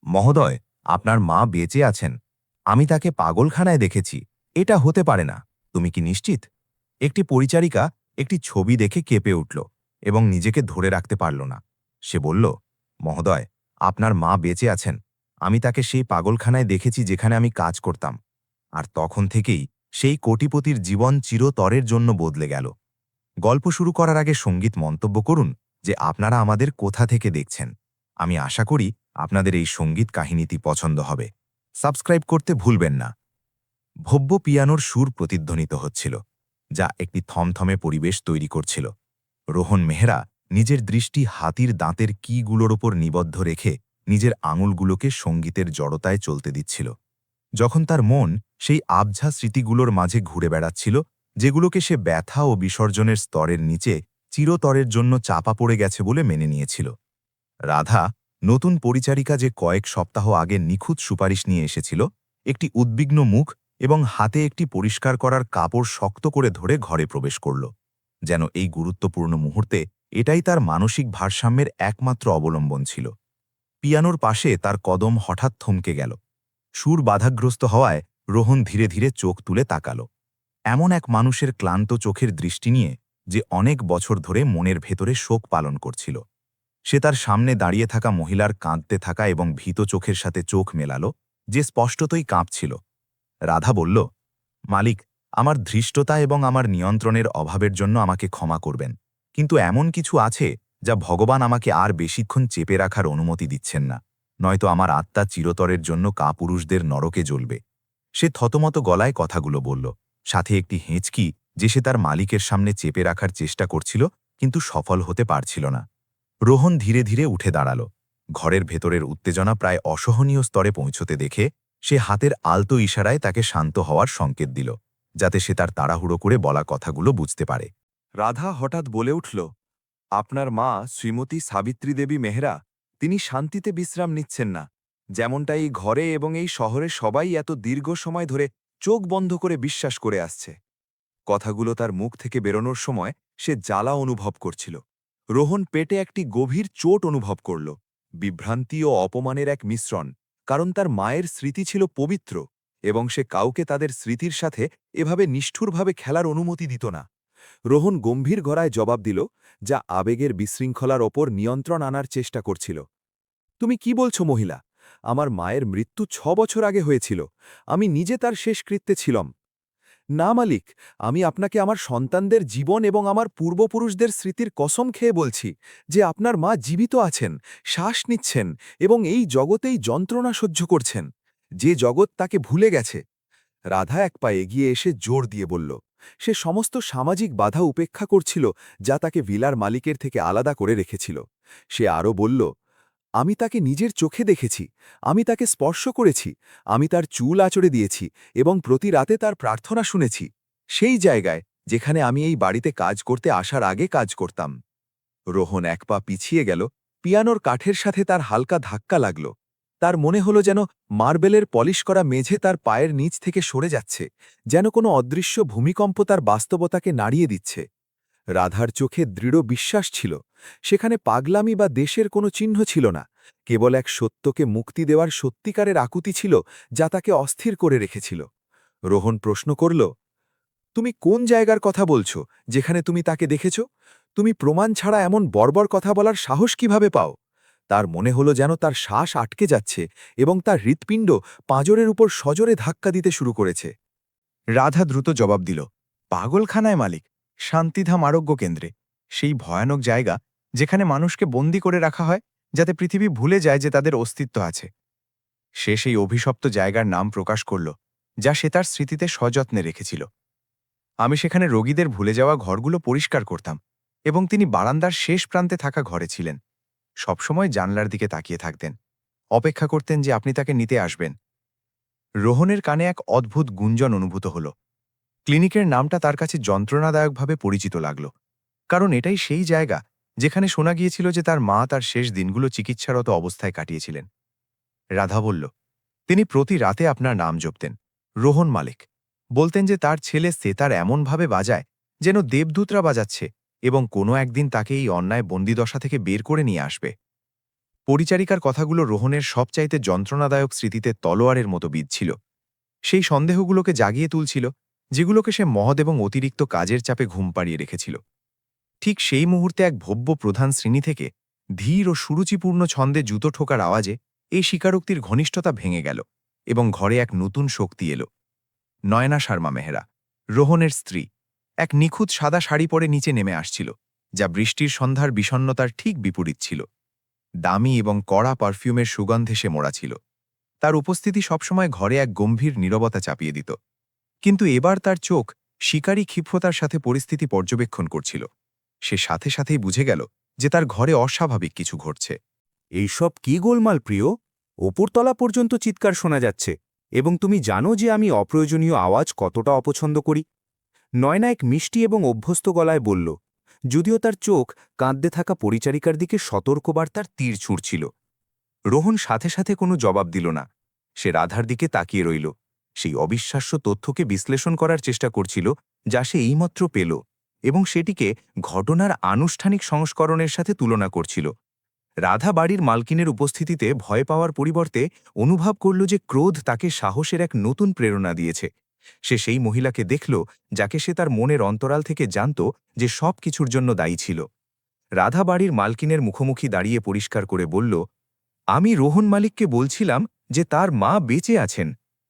মহোদয়, আপনার মা বেঁচে আছেন। আমি তাকে পাগলখানায় দেখেছি। এটা হতে পারে না। তুমি কি নিশ্চিত? একটি পরিচারিকা একটি ছবি দেখে কেঁপে উঠল এবং নিজেকে ধরে রাখতে পারল না। সে বলল, মহোদয়, আপনার মা বেঁচে আছেন। আমি তাকে সেই পাগলখানায় দেখেছি যেখানে আমি কাজ করতাম। আর তখন থেকেই সেই কোটিপতির জীবন চিরতরের জন্য বদলে গেল। গল্প শুরু করার আগে সঙ্গীত মন্তব্য করুন যে আপনারা আমাদের কোথা থেকে দেখছেন। আমি আশা করি আপনাদের এই সঙ্গীত কাহিনীটি পছন্দ হবে। সাবস্ক্রাইব করতে ভুলবেন না। ভব্য পিয়ানোর সুর প্রতিধ্বনিত হচ্ছিল, যা একটি থমথমে পরিবেশ তৈরি করছিল। রোহন মেহরা নিজের দৃষ্টি হাতির দাঁতের কিগুলোর ওপর নিবদ্ধ রেখে নিজের আঙুলগুলোকে সঙ্গীতের জড়তায় চলতে দিচ্ছিল। যখন তার মন সেই আবঝা স্মৃতিগুলোর মাঝে ঘুরে বেড়াচ্ছিল, যেগুলোকে সে ব্যথা ও বিসর্জনের স্তরের নিচে চিরতরের জন্য চাপা পড়ে গেছে বলে মেনে নিয়েছিল। রাধা, নতুন পরিচারিকা যে কয়েক সপ্তাহ আগে নিখুঁত সুপারিশ নিয়ে এসেছিল, একটি উদ্বিগ্ন মুখ এবং হাতে একটি পরিষ্কার করার কাপড় শক্ত করে ধরে ঘরে প্রবেশ করল। যেন এই গুরুত্বপূর্ণ মুহূর্তে এটাই তার মানসিক ভারসাম্যের একমাত্র অবলম্বন ছিল। পিয়ানোর পাশে তার কদম হঠাৎ থমকে গেল। সুর বাধাগ্রস্ত হওয়ায় রোহন ধীরে ধীরে চোখ তুলে তাকাল। এমন এক মানুষের ক্লান্ত চোখের দৃষ্টি নিয়ে, যে অনেক বছর ধরে মনের ভেতরে শোক পালন করছিল। সে তার সামনে দাঁড়িয়ে থাকা মহিলার কাঁদতে থাকা এবং ভীত চোখের সাথে চোখ মেলাল, যে স্পষ্টতই কাঁপছিল। রাধা বলল, মালিক, আমার ধৃষ্টতা এবং আমার নিয়ন্ত্রণের অভাবের জন্য আমাকে ক্ষমা করবেন, কিন্তু এমন কিছু আছে যা ভগবান আমাকে আর বেশিক্ষণ চেপে রাখার অনুমতি দিচ্ছেন না, নয়তো আমার আত্মা চিরতরের জন্য কাপুরুষদের নরকে জ্বলবে। সে থতমত গলায় কথাগুলো বলল, সাথে একটি হেঁচকি যে সে তার মালিকের সামনে চেপে রাখার চেষ্টা করছিল, কিন্তু সফল হতে পারছিল না। রোহন ধীরে ধীরে উঠে দাঁড়াল। ঘরের ভেতরের উত্তেজনা প্রায় অসহনীয় স্তরে পৌঁছতে দেখে সে হাতের আলতো ইশারায় তাকে শান্ত হওয়ার সংকেত দিল, যাতে সে তার তাড়াহুড়ো করে বলা কথাগুলো বুঝতে পারে। রাধা হঠাৎ বলে উঠল, আপনার মা শ্রীমতী সাবিত্রী দেবী মেহরা, তিনি শান্তিতে বিশ্রাম নিচ্ছেন না, যেমনটা এই ঘরে এবং এই শহরে সবাই এত দীর্ঘ সময় ধরে চোখ বন্ধ করে বিশ্বাস করে আসছে। কথাগুলো তার মুখ থেকে বেরোনোর সময় সে জ্বালা অনুভব করছিল। রোহন পেটে একটি গভীর চোট অনুভব করল, বিভ্রান্তি ও অপমানের এক মিশ্রণ, কারণ তার মায়ের স্মৃতি ছিল পবিত্র এবং সে কাউকে তাদের স্মৃতির সাথে এভাবে নিষ্ঠুরভাবে খেলার অনুমতি দিত না। রোহন গম্ভীর গড়ায় জবাব দিল, যা আবেগের বিশৃঙ্খলার ওপর নিয়ন্ত্রণ আনার চেষ্টা করছিল। তুমি কি বলছো মহিলা? আমার মায়ের মৃত্যু 6 বছর আগে হয়েছিল। আমি নিজে তার শেষকৃত্যে ছিলাম। না মালিক, আমি আপনাকে আমার সন্তানদের জীবন এবং আমার পূর্বপুরুষদের স্মৃতির কসম খেয়ে বলছি যে আপনার মা জীবিত আছেন, শ্বাস নিচ্ছেন এবং এই জগতেই যন্ত্রণা সহ্য করছেন, যে জগৎ তাকে ভুলে গেছে। রাধা এক পা এগিয়ে এসে জোর দিয়ে বলল। সে সমস্ত সামাজিক বাধা উপেক্ষা করছিল যা তাকে ভিলার মালিকের থেকে আলাদা করে রেখেছিল। সে আরও বলল, আমি তাকে নিজের চোখে দেখেছি, আমি তাকে স্পর্শ করেছি, আমি তার চুল আঁচড়ে দিয়েছি এবং প্রতি রাতে তার প্রার্থনা শুনেছি, সেই জায়গায় যেখানে আমি এই বাড়িতে কাজ করতে আসার আগে কাজ করতাম। রোহন এক পা পিছিয়ে গেল, পিয়ানোর কাঠের সাথে তার হালকা ধাক্কা লাগল। তার মনে হলো যেন মার্বেলের পলিশ করা মেঝে তার পায়ের নিচ থেকে সরে যাচ্ছে, যেন কোনো অদৃশ্য ভূমিকম্প তার বাস্তবতাকে নাড়িয়ে দিচ্ছে। রাধার চোখে দৃঢ় বিশ্বাস ছিল, সেখানে পাগলামি বা দেশের কোনো চিহ্ন ছিল না, কেবল এক সত্যকে মুক্তি দেওয়ার সত্যিকারের আকুতি ছিল যা তাকে অস্থির করে রেখেছিল। রোহন প্রশ্ন করল, তুমি কোন জায়গার কথা বলছো যেখানে তুমি তাকে দেখেছ? তুমি প্রমাণ ছাড়া এমন বর্বর কথা বলার সাহস কিভাবে পাও? তার মনে হলো যেন তার শ্বাস আটকে যাচ্ছে এবং তার হৃৎপিণ্ড পাঁজরের উপর সজোরে ধাক্কা দিতে শুরু করেছে। রাধা দ্রুত জবাব দিল, পাগলখানায় মালিক, শান্তিধাম আরোগ্য কেন্দ্রে, সেই ভয়ানক জায়গা যেখানে মানুষকে বন্দি করে রাখা হয় যাতে পৃথিবী ভুলে যায় যে তাদের অস্তিত্ব আছে। সে সেই অভিশপ্ত জায়গার নাম প্রকাশ করল, যা সে তার স্মৃতিতে সযত্নে রেখেছিল। আমি সেখানে রোগীদের ভুলে যাওয়া ঘরগুলো পরিষ্কার করতাম, এবং তিনি বারান্দার শেষ প্রান্তে থাকা ঘরে ছিলেন। সবসময় জানলার দিকে তাকিয়ে থাকতেন, অপেক্ষা করতেন যে আপনি তাকে নিতে আসবেন। রোহনের কানে এক অদ্ভুত গুঞ্জন অনুভূত হল। ক্লিনিকের নামটা তার কাছে যন্ত্রণাদায়কভাবে পরিচিত লাগল, কারণ এটাই সেই জায়গা যেখানে শোনা গিয়েছিল যে তার মা তার শেষ দিনগুলো চিকিৎসারত অবস্থায় কাটিয়েছিলেন। রাধা বলল, তিনি প্রতি রাতে আপনার নাম জপতেন, রোহন মালিক। বলতেন যে তার ছেলে সেতার এমনভাবে বাজায় যেন দেবদূতরা বাজাচ্ছে, এবং কোনো একদিন তাকে এই অন্যায় বন্দিদশা থেকে বের করে নিয়ে আসবে। পরিচারিকার কথাগুলো রোহনের সবচাইতে যন্ত্রণাদায়ক স্মৃতিতে তলোয়ারের মতো বিঁধছিল। সেই সন্দেহগুলোকে জাগিয়ে তুলছিল, যেগুলোকে সে মহৎ এবং অতিরিক্ত কাজের চাপে ঘুম পাড়িয়ে রেখেছিল। ঠিক সেই মুহূর্তে এক ভব্য প্রধান শ্রেণী থেকে ধীর ও সুরুচিপূর্ণ ছন্দে জুতো ঠোকার আওয়াজে এই স্বীকারোক্তির ঘনিষ্ঠতা ভেঙে গেল এবং ঘরে এক নতুন শক্তি এলো। নয়না শর্মা মেহরা, রোহনের স্ত্রী, এক নিখুঁত সাদা শাড়ি পরে নিচে নেমে আসছিল, যা বৃষ্টির সন্ধ্যার বিষণ্ণতার ঠিক বিপরীত ছিল। দামি এবং কড়া পারফিউমের সুগন্ধে সে মোড়া ছিল। তার উপস্থিতি সবসময় ঘরে এক গম্ভীর নীরবতা চাপিয়ে দিত। কিন্তু এবার তার চোখ শিকারী ক্ষিপ্রতার সাথে পরিস্থিতি পর্যবেক্ষণ করছিল। সে সাথে সাথেই বুঝে গেল যে তার ঘরে অস্বাভাবিক কিছু ঘটছে। এইসব কি গোলমাল প্রিয়? ওপরতলা পর্যন্ত চিৎকার শোনা যাচ্ছে, এবং তুমি জানো যে আমি অপ্রয়োজনীয় আওয়াজ কতটা অপছন্দ করি। নয়না এক মিষ্টি এবং অভ্যস্ত গলায় বলল, যদিও তার চোখ কাঁদতে থাকা পরিচারিকার দিকে সতর্কবার্তার তীর ছুঁড়ছিল। রোহন সাথে সাথে কোনো জবাব দিল না। সে রাধার দিকে তাকিয়ে রইল, সেই অবিশ্বাস্য তথ্যকে বিশ্লেষণ করার চেষ্টা করছিল যা সে এইমাত্র পেল, এবং সেটিকে ঘটনার আনুষ্ঠানিক সংস্করণের সাথে তুলনা করছিল। রাধা বাড়ির মালকিনের উপস্থিতিতে ভয় পাওয়ার পরিবর্তে অনুভব করল যে ক্রোধ তাকে সাহসের এক নতুন প্রেরণা দিয়েছে। সে সেই মহিলাকে দেখল যাকে সে তার মনের অন্তরাল থেকে জানত যে সব কিছুর জন্য দায়ী ছিল। রাধা বাড়ির মালকিনের মুখোমুখি দাঁড়িয়ে পরিষ্কার করে বলল, আমি রোহন মালিককে বলছিলাম যে তার মা বেঁচে আছেন।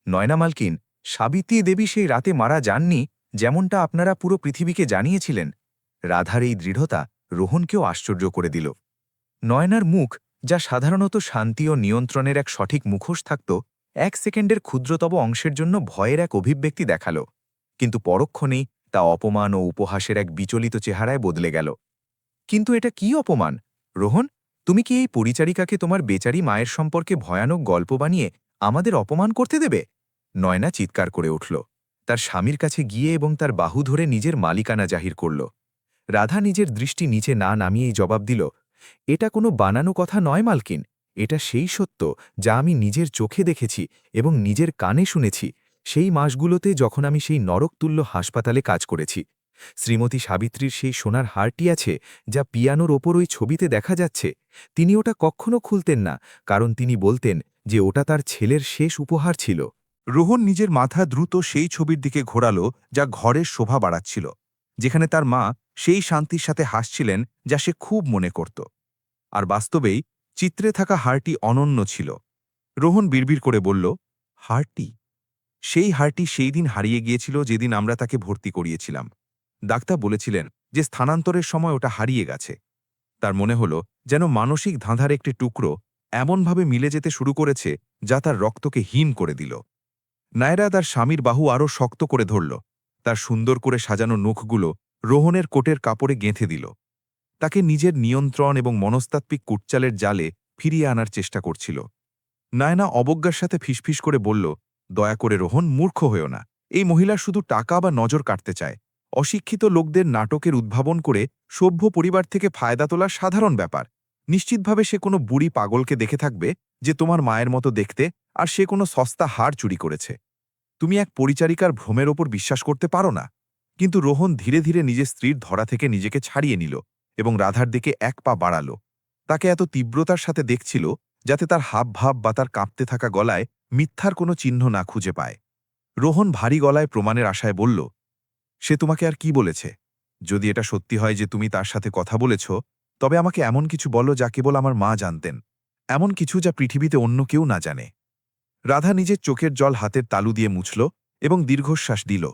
নয়না মালকিন, সাবিত্রী দেবী সেই রাতে মারা যাননি, যেমনটা আপনারা পুরো পৃথিবীকে জানিয়েছিলেন। রাধার এই দৃঢ়তা রোহনকেও আশ্চর্য করে দিল। নয়নার মুখ, যা সাধারণত শান্তি ও নিয়ন্ত্রণের এক সঠিক মুখোশ থাকত, এক সেকেন্ডের ক্ষুদ্রতম অংশের জন্য ভয়ের এক অভিব্যক্তি দেখাল, কিন্তু পরক্ষণেই তা অপমান ও উপহাসের এক বিচলিত চেহারায় বদলে গেল। কিন্তু এটা কি অপমান, রোহন? তুমি কি এই পরিচারিকাকে তোমার বেচারি মায়ের সম্পর্কে ভয়ানক গল্প বানিয়ে আমাদের অপমান করতে দেবে? নয়না চিৎকার করে উঠল, তার স্বামীর কাছে গিয়ে এবং তার বাহু ধরে নিজের মালিকানা জাহির করল। রাধা নিজের দৃষ্টি নিচে না নামিয়েই জবাব দিল, এটা কোনো বানানো কথা নয় মালকিন, এটা সেই সত্য যা আমি নিজের চোখে দেখেছি এবং নিজের কানে শুনেছি, সেই মাসগুলোতে যখন আমি সেই নরকতুল্য হাসপাতালে কাজ করেছি। শ্রীমতী সাবিত্রীর সেই সোনার হারটি আছে যা পিয়ানোর ওপর ওই ছবিতে দেখা যাচ্ছে। তিনি ওটা কখনো খুলতেন না, কারণ তিনি বলতেন যে ওটা তার ছেলের শেষ উপহার ছিল। রোহন নিজের মাথা দ্রুত সেই ছবির দিকে ঘোরালো যা ঘরের শোভা বাড়াচ্ছিল, যেখানে তার মা সেই শান্তির সাথে হাসছিলেন যা সে খুব মনে করত। আর বাস্তবেই চিত্রে থাকা হারটি অনন্য ছিল। রোহন বিড়বিড় করে বলল, হারটি? সেই হারটি সেই দিন হারিয়ে গিয়েছিল যেদিন আমরা তাকে ভর্তি করিয়েছিলাম। ডাক্তার বলেছিলেন যে স্থানান্তরের সময় ওটা হারিয়ে গেছে। তার মনে হল যেন মানসিক ধাঁধার একটি টুকরো এমনভাবে মিলে যেতে শুরু করেছে যা তার রক্তকে হীন করে দিল। নায়রা তার স্বামীর বাহু আরও শক্ত করে ধরল, তার সুন্দর করে সাজানো নখগুলো রোহনের কোটের কাপড়ে গেঁথে দিল। তাকে নিজের নিয়ন্ত্রণ এবং মনস্তাত্ত্বিক কুটচালের জালে ফিরিয়ে আনার চেষ্টা করছিল। নায়না অবজ্ঞার সাথে ফিসফিস করে বলল, দয়া করে রোহন, মূর্খ হয়েও না। এই মহিলা শুধু টাকা বা নজর কাটতে চায়। অশিক্ষিত লোকদের নাটকের উদ্ভাবন করে সভ্য পরিবার থেকে ফায়দা তোলা সাধারণ ব্যাপার। নিশ্চিতভাবে সে কোনো বুড়ি পাগলকে দেখে থাকবে যে তোমার মায়ের মতো দেখতে, আর সে কোনো সস্তা হার চুরি করেছে। তুমি এক পরিচারিকার ভ্রমের ওপর বিশ্বাস করতে পারো না। কিন্তু রোহন ধীরে ধীরে নিজের স্ত্রীর ধরা থেকে নিজেকে ছাড়িয়ে নিল এবং রাধার দিকে এক পা বাড়াল। তাকে এত তীব্রতার সাথে দেখছিল যাতে তার হাবভাব বা তার কাঁপতে থাকা গলায় মিথ্যার কোনো চিহ্ন না খুঁজে পায়। রোহন ভারী গলায় প্রমাণের আশায় বলল, সে তোমাকে আর কি বলেছে? যদি এটা সত্যি হয় যে তুমি তার সাথে কথা বলেছ, তবে আমাকে এমন কিছু বলো যা কেবল আমার মা জানতেন, এমন কিছু যা পৃথিবীতে অন্য কেউ না জানে। রাধা নিজের চোখের জল হাতের তালু দিয়ে মুছল এবং দীর্ঘশ্বাস দিল।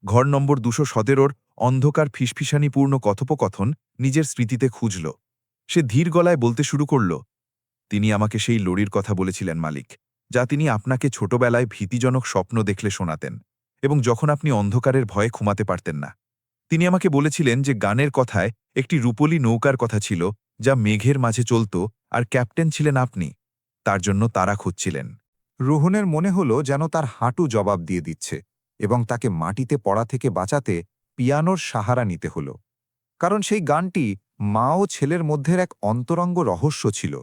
ঘর নম্বর ২১৭ অন্ধকার ফিসফিসানিপূর্ণ কথোপকথন নিজের স্মৃতিতে খুঁজল। সে ধীর গলায় বলতে শুরু করল, তিনি আমাকে সেই লড়ির কথা বলেছিলেন মালিক, যা তিনি আপনাকে ছোটবেলায় ভীতিজনক স্বপ্ন দেখলে শোনাতেন, এবং যখন আপনি অন্ধকারের ভয়ে ঘুমাতে পারতেন না। তিনি আমাকে বলেছিলেন যে গানের কথায় একটি রূপলী নৌকার কথা ছিল যা মেঘের মাঝে চলত, আর ক্যাপ্টেন ছিলেন আপনি। তার জন্য তারা খুঁজছিলেন। রোহনের মনে হল যেন তার হাঁটু জবাব দিয়ে দিচ্ছে, এবং তাকে মাটিতে পড়া থেকে বাঁচাতে পিয়ানোর সাহারা নিতে হল। কারণ সেই গানটি মা ও ছেলের মধ্যের এক অন্তরঙ্গ রহস্য ছিল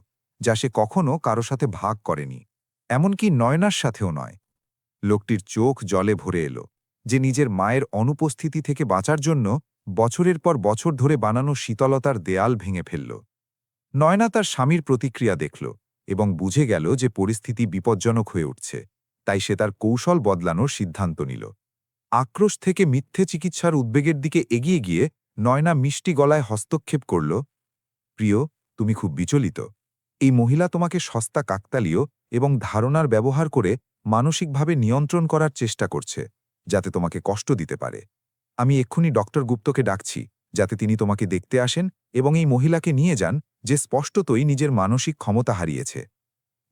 যা সে কখনো কারো সাথে ভাগ করেনি, এমনকি নয়নার সাথেও নয়। লোকটির চোখ জলে ভরে এলো, যে নিজের মায়ের অনুপস্থিতি থেকে বাঁচার জন্য বছরের পর বছর ধরে বানানো শীতলতার দেয়াল ভেঙে ফেলল। নয়না তার স্বামীর প্রতিক্রিয়া দেখল এবং বুঝে গেল যে পরিস্থিতি বিপজ্জনক হয়ে উঠছে, তাই সে তার কৌশল বদলানোর সিদ্ধান্ত নিল। আক্রোশ থেকে মিথ্যে চিকিৎসার উদ্বেগের দিকে এগিয়ে গিয়ে নয়না মিষ্টি গলায় হস্তক্ষেপ করল। প্রিয়, তুমি খুব বিচলিত। এই মহিলা তোমাকে সস্তা কাকতালীয় এবং ধারণার ব্যবহার করে মানসিকভাবে নিয়ন্ত্রণ করার চেষ্টা করছে, যাতে তোমাকে কষ্ট দিতে পারে। আমি এক্ষুনি ডক্টর গুপ্তকে ডাকছি, যাতে তিনি তোমাকে দেখতে আসেন এবং এই মহিলাকে নিয়ে যান, যে স্পষ্টতই নিজের মানসিক ক্ষমতা হারিয়েছে।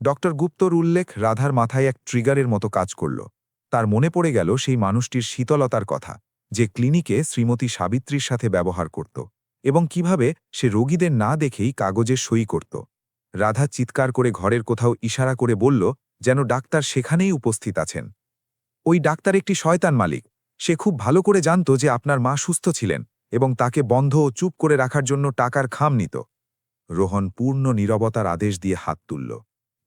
ডক্টর গুপ্তর উল্লেখ রাধার মাথায় এক ট্রিগারের মতো কাজ করল। তার মনে পড়ে গেল সেই মানুষটির শীতলতার কথা, যে ক্লিনিকে শ্রীমতী সাবিত্রীর সাথে ব্যবহার করত, এবং কিভাবে সে রোগীদের না দেখেই কাগজে সই করত। রাধা চিৎকার করে ঘরের কোথাও ইশারা করে বলল, যেন ডাক্তার সেখানেই উপস্থিত আছেন। ওই ডাক্তার একটি শয়তান মালিক। সে খুব ভালো করে জানত যে আপনার মা সুস্থ ছিলেন এবং তাকে বন্ধ ও চুপ করে রাখার জন্য টাকার খাম নিত। রোহন পূর্ণ নীরবতার আদেশ দিয়ে হাত তুলল।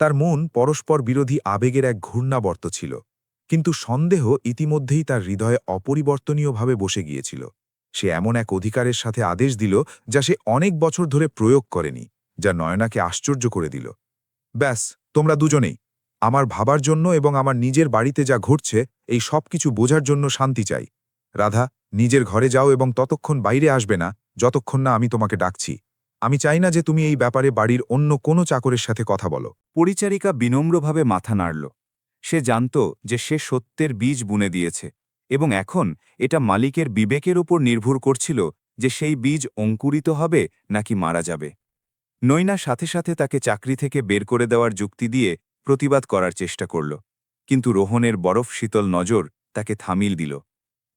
তার মন পরস্পর বিরোধী আবেগের এক ঘূর্ণাবর্ত ছিল, কিন্তু সন্দেহ ইতিমধ্যেই তার হৃদয়ে অপরিবর্তনীয়ভাবে বসে গিয়েছিল। সে এমন এক অধিকারের সাথে আদেশ দিল যা সে অনেক বছর ধরে প্রয়োগ করেনি, যা নয়নাকে আশ্চর্য করে দিল। ব্যাস, তোমরা দুজনেই। আমার ভাবার জন্য এবং আমার নিজের বাড়িতে যা ঘটছে এই সব কিছু বোঝার জন্য শান্তি চাই। রাধা, নিজের ঘরে যাও এবং ততক্ষণ বাইরে আসবে না যতক্ষণ না আমি তোমাকে ডাকছি। আমি চাই না যে তুমি এই ব্যাপারে বাড়ির অন্য কোনো চাকরের সাথে কথা বলো। পরিচারিকা বিনম্রভাবে মাথা নাড়ল। সে জানত যে সে সত্যের বীজ বুনে দিয়েছে, এবং এখন এটা মালিকের বিবেকের উপর নির্ভর করছিল যে সেই বীজ অঙ্কুরিত হবে নাকি মারা যাবে। নয়না সাথে সাথে তাকে চাকরি থেকে বের করে দেওয়ার যুক্তি দিয়ে প্রতিবাদ করার চেষ্টা করল, কিন্তু রোহনের বরফ শীতল নজর তাকে থামিল দিল।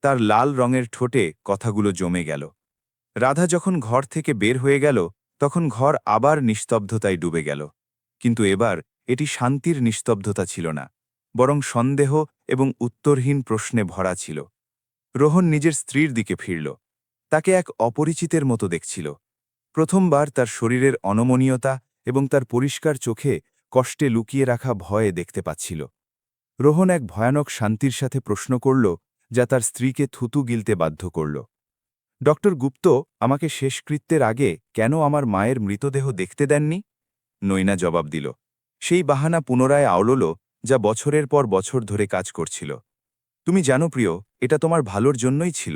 তার লাল রঙের ঠোঁটে কথাগুলো জমে গেল। রাধা যখন ঘর থেকে বের হয়ে গেল, তখন ঘর আবার নিস্তব্ধতায় ডুবে গেল, কিন্তু এবার এটি শান্তির নিস্তব্ধতা ছিল না, বরং সন্দেহ এবং উত্তরহীন প্রশ্নে ভরা ছিল। রোহন নিজের স্ত্রীর দিকে ফিরল। তাকে এক অপরিচিতের মতো দেখছিল। প্রথমবার তার শরীরের অনমনীয়তা এবং তার পরিষ্কার চোখে কষ্টে লুকিয়ে রাখা ভয়ে দেখতে পাচ্ছিল। রোহন এক ভয়ানক শান্তির সাথে প্রশ্ন করল, যা তার স্ত্রীকে থুতু গিলতে বাধ্য করল। ডক্টর গুপ্ত আমাকে শেষকৃত্যের আগে কেন আমার মায়ের মৃতদেহ দেখতে দেননি? নয়না জবাব দিল। সেই বাহানা পুনরায় আওড়ল, যা বছরের পর বছর ধরে কাজ করছিল। তুমি জানো প্রিয়, এটা তোমার ভালোর জন্যই ছিল।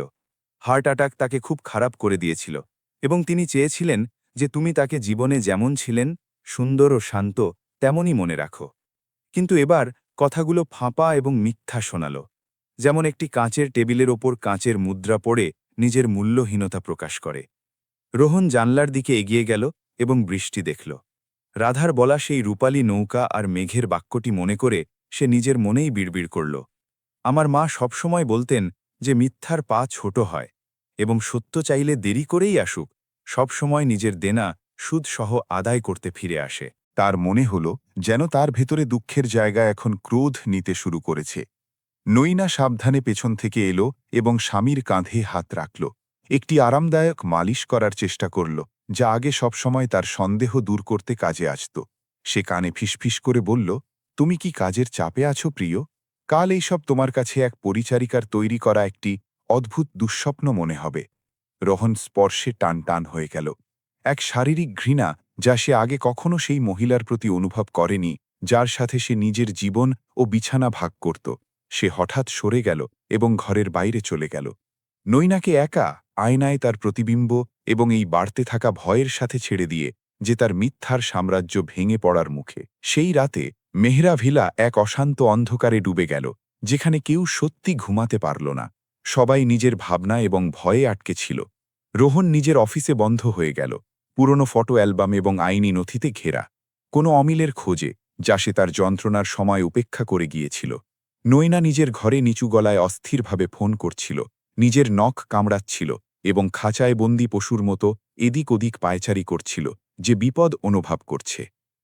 হার্ট অ্যাটাক তাকে খুব খারাপ করে দিয়েছিল, এবং তিনি চেয়েছিলেন যে তুমি তাকে জীবনে যেমন ছিলেন, সুন্দর ও শান্ত, তেমনই মনে রাখো। কিন্তু এবার কথাগুলো ফাঁপা এবং মিথ্যা শোনাল, যেমন একটি কাঁচের টেবিলের ওপর কাঁচের মুদ্রা পড়ে নিজের মূল্যহীনতা প্রকাশ করে। রোহন জানলার দিকে এগিয়ে গেল এবং বৃষ্টি দেখল। রাধার বলা সেই রূপালী নৌকা আর মেঘের বাক্যটি মনে করে সে নিজের মনেই বিড়বিড় করল। আমার মা সবসময় বলতেন যে মিথ্যার পা ছোট হয়, এবং সত্য চাইলে দেরি করেই আসুক, সবসময় নিজের দেনা সুদসহ আদায় করতে ফিরে আসে। তার মনে হল যেন তার ভেতরে দুঃখের জায়গা এখন ক্রোধ নিতে শুরু করেছে। নয়না সাবধানে পেছন থেকে এলো এবং স্বামীর কাঁধে হাত রাখল। একটি আরামদায়ক মালিশ করার চেষ্টা করল, যা আগে সবসময় তার সন্দেহ দূর করতে কাজে আসত। সে কানে ফিসফিস করে বলল, তুমি কি কাজের চাপে আছো প্রিয়? কাল এইসব তোমার কাছে এক পরিচারিকার তৈরি করা একটি অদ্ভুত দুঃস্বপ্ন মনে হবে। রোহন স্পর্শে টান টান হয়ে গেল। এক শারীরিক ঘৃণা, যা সে আগে কখনো সেই মহিলার প্রতি অনুভব করেনি, যার সাথে সে নিজের জীবন ও বিছানা ভাগ করত। সে হঠাৎ সরে গেল এবং ঘরের বাইরে চলে গেল। নয়নাকে একা আয়নায় তার প্রতিবিম্ব এবং এই বাড়তে থাকা ভয়ের সাথে ছেড়ে দিয়ে যে তার মিথ্যার সাম্রাজ্য ভেঙে পড়ার মুখে। সেই রাতে মেহরা ভিলা এক অশান্ত অন্ধকারে ডুবে গেল, যেখানে কেউ সত্যি ঘুমাতে পারল না। সবাই নিজের ভাবনা এবং ভয়ে আটকে ছিল। রোহন নিজের অফিসে বন্ধ হয়ে গেল, পুরনো ফটো অ্যালবাম এবং আইনি নথিতে ঘেরা, কোনো অমিলের খোঁজে, যা সে তার যন্ত্রণার সময় উপেক্ষা করে গিয়েছিল। নয়না নিজের ঘরে নিচু গলায় অস্থিরভাবে ফোন করছিল, নিজের নখ কামড়াচ্ছিল এবং খাঁচায় বন্দি পশুর মতো এদিক ওদিক পায়চারি করছিল, যে বিপদ অনুভব করছে।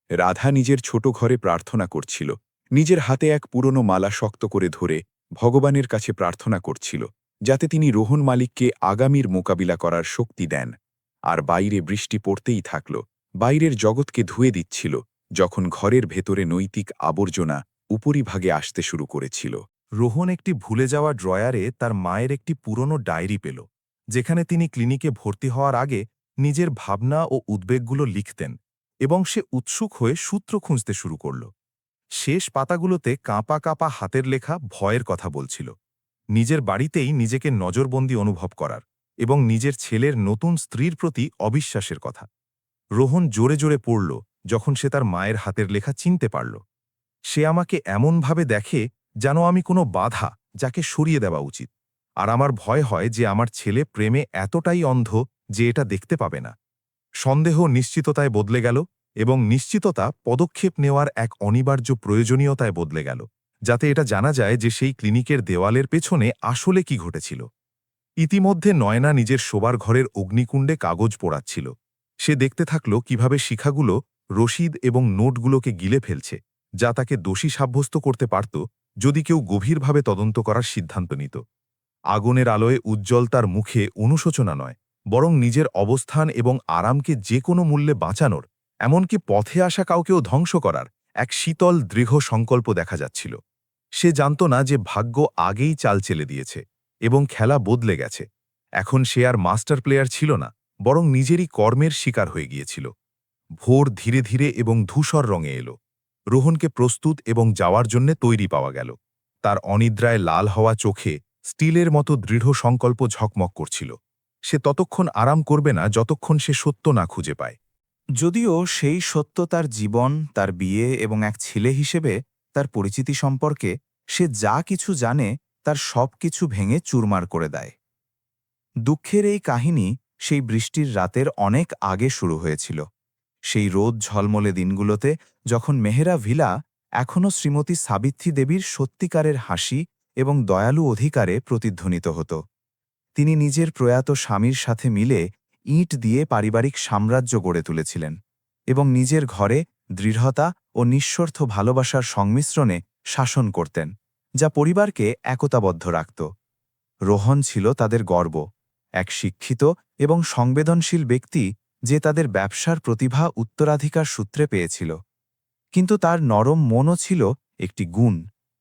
রাধা নিজের ছোট ঘরে প্রার্থনা করছিল, নিজের হাতে এক পুরনো মালা শক্ত করে ধরে ভগবানের কাছে প্রার্থনা করছিল, যাতে তিনি রোহন মালিককে আগামীর মোকাবিলা করার শক্তি দেন। আর বাইরে বৃষ্টি পড়তেই থাকল, বাইরের জগৎকে ধুয়ে দিচ্ছিল, যখন ঘরের ভেতরে নৈতিক আবর্জনা উপরিভাগে আসতে শুরু করেছিল। রোহন একটি ভুলে যাওয়া ড্রয়ারে তার মায়ের একটি পুরনো ডায়েরি পেল, যেখানে তিনি ক্লিনিকে ভর্তি হওয়ার আগে নিজের ভাবনা ও উদ্বেগগুলো লিখতেন এবং সে উৎসুক হয়ে সূত্র খুঁজতে শুরু করল। শেষ পাতাগুলোতে কাঁপা কাঁপা হাতের লেখা ভয়ের কথা বলছিল, নিজের বাড়িতেই নিজেকে নজরবন্দি অনুভব করার এবং নিজের ছেলের নতুন স্ত্রীর প্রতি অবিশ্বাসের কথা। রোহন জোরে জোরে পড়ল যখন সে তার মায়ের হাতের লেখা চিনতে পারল। সে আমাকে এমনভাবে দেখে যেন আমি কোনো বাধা যাকে সরিয়ে দেওয়া উচিত, আর আমার ভয় হয় যে আমার ছেলে প্রেমে এতটাই অন্ধ যে এটা দেখতে পাবে না। সন্দেহ নিশ্চিততায় বদলে গেল এবং নিশ্চিততা পদক্ষেপ নেওয়ার এক অনিবার্য প্রয়োজনীয়তায় বদলে গেল, যাতে এটা জানা যায় যে সেই ক্লিনিকের দেওয়ালের পেছনে আসলে কি ঘটেছিল। ইতিমধ্যে নয়না নিজের শোবার ঘরের অগ্নিকুণ্ডে কাগজ পোড়াচ্ছিল। সে দেখতে থাকল কিভাবে শিখাগুলো রসিদ এবং নোটগুলোকে গিলে ফেলছে, যা তাকে দোষী সাব্যস্ত করতে পারত যদি কেউ গভীরভাবে তদন্ত করার সিদ্ধান্ত নিত। আগুনের আলোয় উজ্জ্বল তার মুখে অনুশোচনা নয়, বরং নিজের অবস্থান এবং আরামকে যে কোনো মূল্যে বাঁচানোর, এমনকি পথে আসা কাউকেও ধ্বংস করার এক শীতল দৃঢ় সংকল্প দেখা যাচ্ছিল। সে জানত না যে ভাগ্য আগেই চাল চেলে দিয়েছে এবং খেলা বদলে গেছে। এখন সে আর মাস্টার প্লেয়ার ছিল না, বরং নিজেরই কর্মের শিকার হয়ে গিয়েছিল। ভোর ধীরে ধীরে এবং ধূসর রঙে এলো। রোহনকে প্রস্তুত এবং যাওয়ার জন্য তৈরি পাওয়া গেল। তার অনিদ্রায় লাল হওয়া চোখে স্টিলের মতো দৃঢ় সংকল্প ঝকমক করছিল। সে ততক্ষণ আরাম করবে না যতক্ষণ সে সত্য না খুঁজে পায়। যদিও সেই সত্য তার জীবন, তার বিয়ে এবং এক ছেলে হিসেবে তার পরিচিতি সম্পর্কে সে যা কিছু জানে তার সব কিছু ভেঙে চুরমার করে দেয়। দুঃখের এই কাহিনী সেই বৃষ্টির রাতের অনেক আগে শুরু হয়েছিল। সেই রোদ ঝলমলে দিনগুলোতে যখন মেহেরা ভিলা এখনও শ্রীমতী সাবিত্রী দেবীর সত্যিকারের হাসি এবং দয়ালু অধিকারে প্রতিধ্বনিত হতো। তিনি নিজের প্রয়াত স্বামীর সাথে মিলে ইঁট দিয়ে পারিবারিক সাম্রাজ্য গড়ে তুলেছিলেন এবং নিজের ঘরে দৃঢ়তা ও নিঃস্বার্থ ভালোবাসার সংমিশ্রণে শাসন করতেন, যা পরিবারকে একতাবদ্ধ রাখত। রোহন ছিল তাদের গর্ব, এক শিক্ষিত এবং সংবেদনশীল ব্যক্তি যে তাদের ব্যবসার প্রতিভা উত্তরাধিকার সূত্রে পেয়েছিল। কিন্তু তার নরম মনও ছিল একটি গুণ,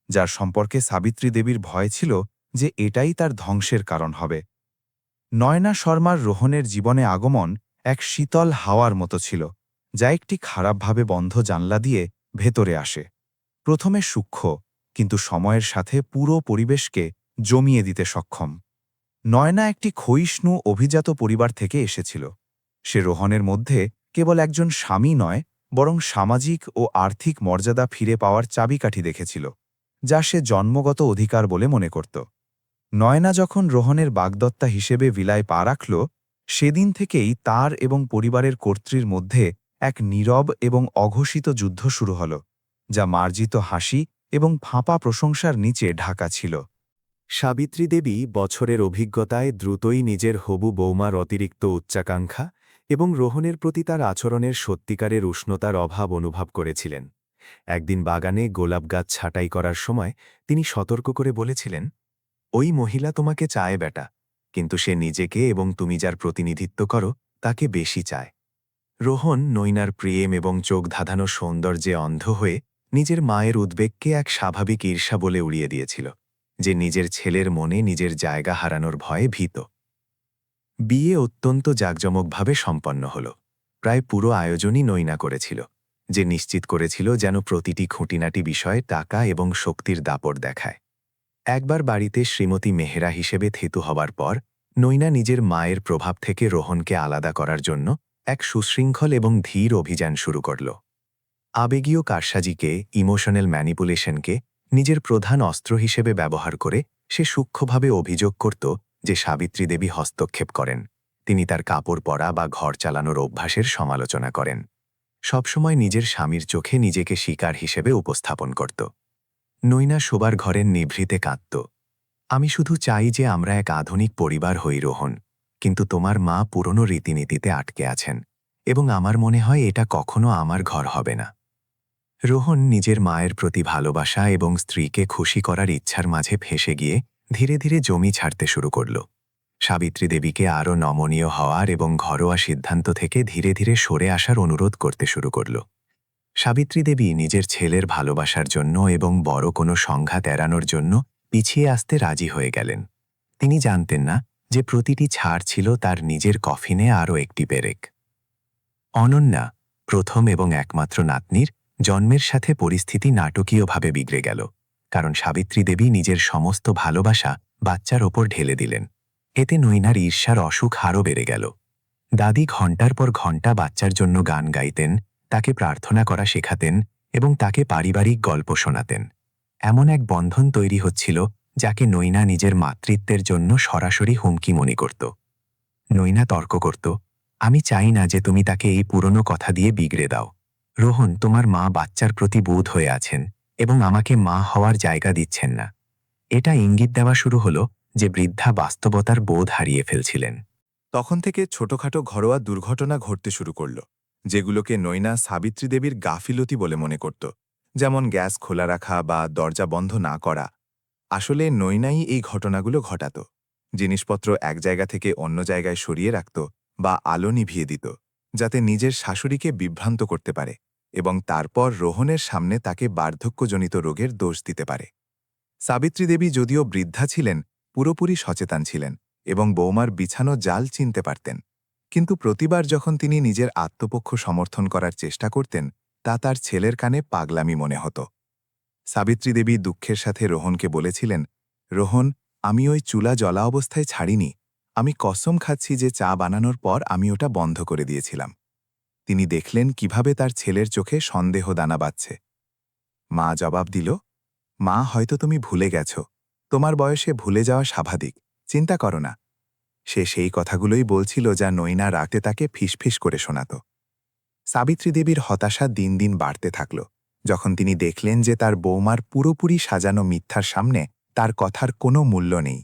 যার সম্পর্কে সাবিত্রী দেবীর ভয় ছিল যে এটাই তার ধ্বংসের কারণ হবে। নয়না শর্মার রোহনের জীবনে আগমন এক শীতল হাওয়ার মতো ছিল, যা একটি খারাপভাবে বন্ধ জানলা দিয়ে ভেতরে আসে। প্রথমে সূক্ষ্ম, কিন্তু সময়ের সাথে পুরো পরিবেশকে জমিয়ে দিতে সক্ষম। নয়না একটি ক্ষয়িষ্ণু অভিজাত পরিবার থেকে এসেছিল। সে রোহনের মধ্যে কেবল একজন স্বামী নয়, বরং সামাজিক ও আর্থিক মর্যাদা ফিরে পাওয়ার চাবিকাঠি দেখেছিল, যা সে জন্মগত অধিকার বলে মনে করত। নয়না যখন রোহনের বাগদত্তা হিসেবে ভিলায় পা রাখল, সেদিন থেকেই তার এবং পরিবারের কর্ত্রীর মধ্যে এক নীরব এবং অঘোষিত যুদ্ধ শুরু হল, যা মার্জিত হাসি এবং ফাঁপা প্রশংসার নিচে ঢাকা ছিল। সাবিত্রী দেবী বছরের অভিজ্ঞতায় দ্রুতই নিজের হবু বৌমার অতিরিক্ত উচ্চাকাঙ্ক্ষা এবং রোহনের প্রতি তার আচরণের সত্যিকারের উষ্ণতার অভাব অনুভব করেছিলেন। একদিন বাগানে গোলাপ গাছ ছাঁটাই করার সময় তিনি সতর্ক করে বলেছিলেন, ওই মহিলা তোমাকে চায় বেটা, কিন্তু সে নিজেকে এবং তুমি যার প্রতিনিধিত্ব করো তাকে বেশি চায়। রোহন নৈনার প্রেম এবং চোখ ধাঁধানো সৌন্দর্যে অন্ধ হয়ে নিজের মায়ের উদ্বেগকে এক স্বাভাবিক ঈর্ষা বলে উড়িয়ে দিয়েছিল, যে নিজের ছেলের মনে নিজের জায়গা হারানোর ভয়ে ভীত। বিয়ে অত্যন্ত জাঁকজমকভাবে সম্পন্ন হল। প্রায় পুরো আয়োজনই নৈনা করেছিল, যে নিশ্চিত করেছিল যেন প্রতিটি খুঁটিনাটি বিষয়ে টাকা এবং শক্তির দাপট দেখায়। একবার বাড়িতে শ্রীমতী মেহেরা হিসেবে থেতু হবার পর নৈনা নিজের মায়ের প্রভাব থেকে রোহনকে আলাদা করার জন্য এক সুশৃঙ্খল এবং ধীর অভিযান শুরু করল। আবেগীয় কারসাজিকে, ইমোশনাল ম্যানিপুলেশনকে নিজের প্রধান অস্ত্র হিসেবে ব্যবহার করে সে সূক্ষ্মভাবে অভিযোগ করত যে সাবিত্রী দেবী হস্তক্ষেপ করেন। তিনি তার কাপড় পরা বা ঘর চালানোর অভ্যাসের সমালোচনা করেন। সবসময় নিজের স্বামীর চোখে নিজেকে শিকার হিসেবে উপস্থাপন করত। নৈনা শোবার ঘরের নিভৃতে কাঁদত। আমি শুধু চাই যে আমরা এক আধুনিক পরিবার হই রোহন, কিন্তু তোমার মা পুরনো রীতিনীতিতে আটকে আছেন এবং আমার মনে হয় এটা কখনো আমার ঘর হবে না। রোহন নিজের মায়ের প্রতি ভালোবাসা এবং স্ত্রীকে খুশি করার ইচ্ছার মাঝে ফেঁসে গিয়ে ধীরে ধীরে জমি ছাড়তে শুরু করল। সাবিত্রী দেবীকে আরও নমনীয় হওয়ার এবং ঘরোয়া সিদ্ধান্ত থেকে ধীরে ধীরে সরে আসার অনুরোধ করতে শুরু করল। সাবিত্রী দেবী নিজের ছেলের ভালোবাসার জন্য এবং বড় কোনো সংঘাত এড়ানোর জন্য পিছিয়ে আসতে রাজি হয়ে গেলেন। তিনি জানতেন না যে প্রতিটি ছাড় ছিল তার নিজের কফিনে আরও একটি পেরেক। অনন্যা, প্রথম এবং একমাত্র নাতনির জন্মের সাথে পরিস্থিতি নাটকীয়ভাবে বিগড়ে গেল, কারণ সাবিত্রী দেবী নিজের সমস্ত ভালোবাসা বাচ্চার ওপর ঢেলে দিলেন। এতে নৈনার ঈর্ষার অসুখ আরও বেড়ে গেল। দাদি ঘণ্টার পর ঘণ্টা বাচ্চার জন্য গান গাইতেন, তাকে প্রার্থনা করা শেখাতেন এবং তাকে পারিবারিক গল্প শোনাতেন। এমন এক বন্ধন তৈরি হচ্ছিল যাকে নৈনা নিজের মাতৃত্বের জন্য সরাসরি হুমকি মনে করত। নৈনা তর্ক করত, আমি চাই না যে তুমি তাকে এই পুরনো কথা দিয়ে বিগড়ে দাও। রোহন, তোমার মা বাচ্চার প্রতি বোধ হয়ে আছেন এবং আমাকে মা হওয়ার জায়গা দিচ্ছেন না। এটা ইঙ্গিত দেওয়া শুরু হলো যে বৃদ্ধা বাস্তবতার বোধ হারিয়ে ফেলছিলেন। তখন থেকে ছোটখাটো ঘরোয়া দুর্ঘটনা ঘটতে শুরু করল, যেগুলোকে নৈনা সাবিত্রী দেবীর গাফিলতি বলে মনে করত, যেমন গ্যাস খোলা রাখা বা দরজা বন্ধ না করা। আসলে নৈনাই এই ঘটনাগুলো ঘটাত। জিনিসপত্র এক জায়গা থেকে অন্য জায়গায় সরিয়ে রাখত বা আলো নিভিয়ে দিত, যাতে নিজের শাশুড়িকে বিভ্রান্ত করতে পারে এবং তারপর রোহনের সামনে তাকে বার্ধক্যজনিত রোগের দোষ দিতে পারে। সাবিত্রী দেবী যদিও বৃদ্ধা ছিলেন, পুরোপুরি সচেতন ছিলেন এবং বৌমার বিছানো জাল চিনতে পারতেন, কিন্তু প্রতিবার যখন তিনি নিজের আত্মপক্ষ সমর্থন করার চেষ্টা করতেন, তা তার ছেলের কানে পাগলামি মনে হতো। সাবিত্রী দেবী দুঃখের সাথে রোহনকে বলেছিলেন, রোহন, আমি ওই চুলা জ্বলা অবস্থায় ছাড়িনি। আমি কসম খাচ্ছি যে চা বানানোর পর আমি ওটা বন্ধ করে দিয়েছিলাম। তিনি দেখলেন কিভাবে তার ছেলের চোখে সন্দেহ দানা বাঁধছে। মা জবাব দিল, মা, হয়তো তুমি ভুলে গেছ। তোমার বয়সে ভুলে যাওয়া স্বাভাবিক, চিন্তা করো না। সে সেই কথাগুলোই বলছিল যা নৈনা রাতে তাকে ফিসফিস করে শোনাত। সাবিত্রী দেবীর হতাশা দিন দিন বাড়তে থাকল, যখন তিনি দেখলেন যে তার বৌমার পুরোপুরি সাজানো মিথ্যার সামনে তার কথার কোনো মূল্য নেই।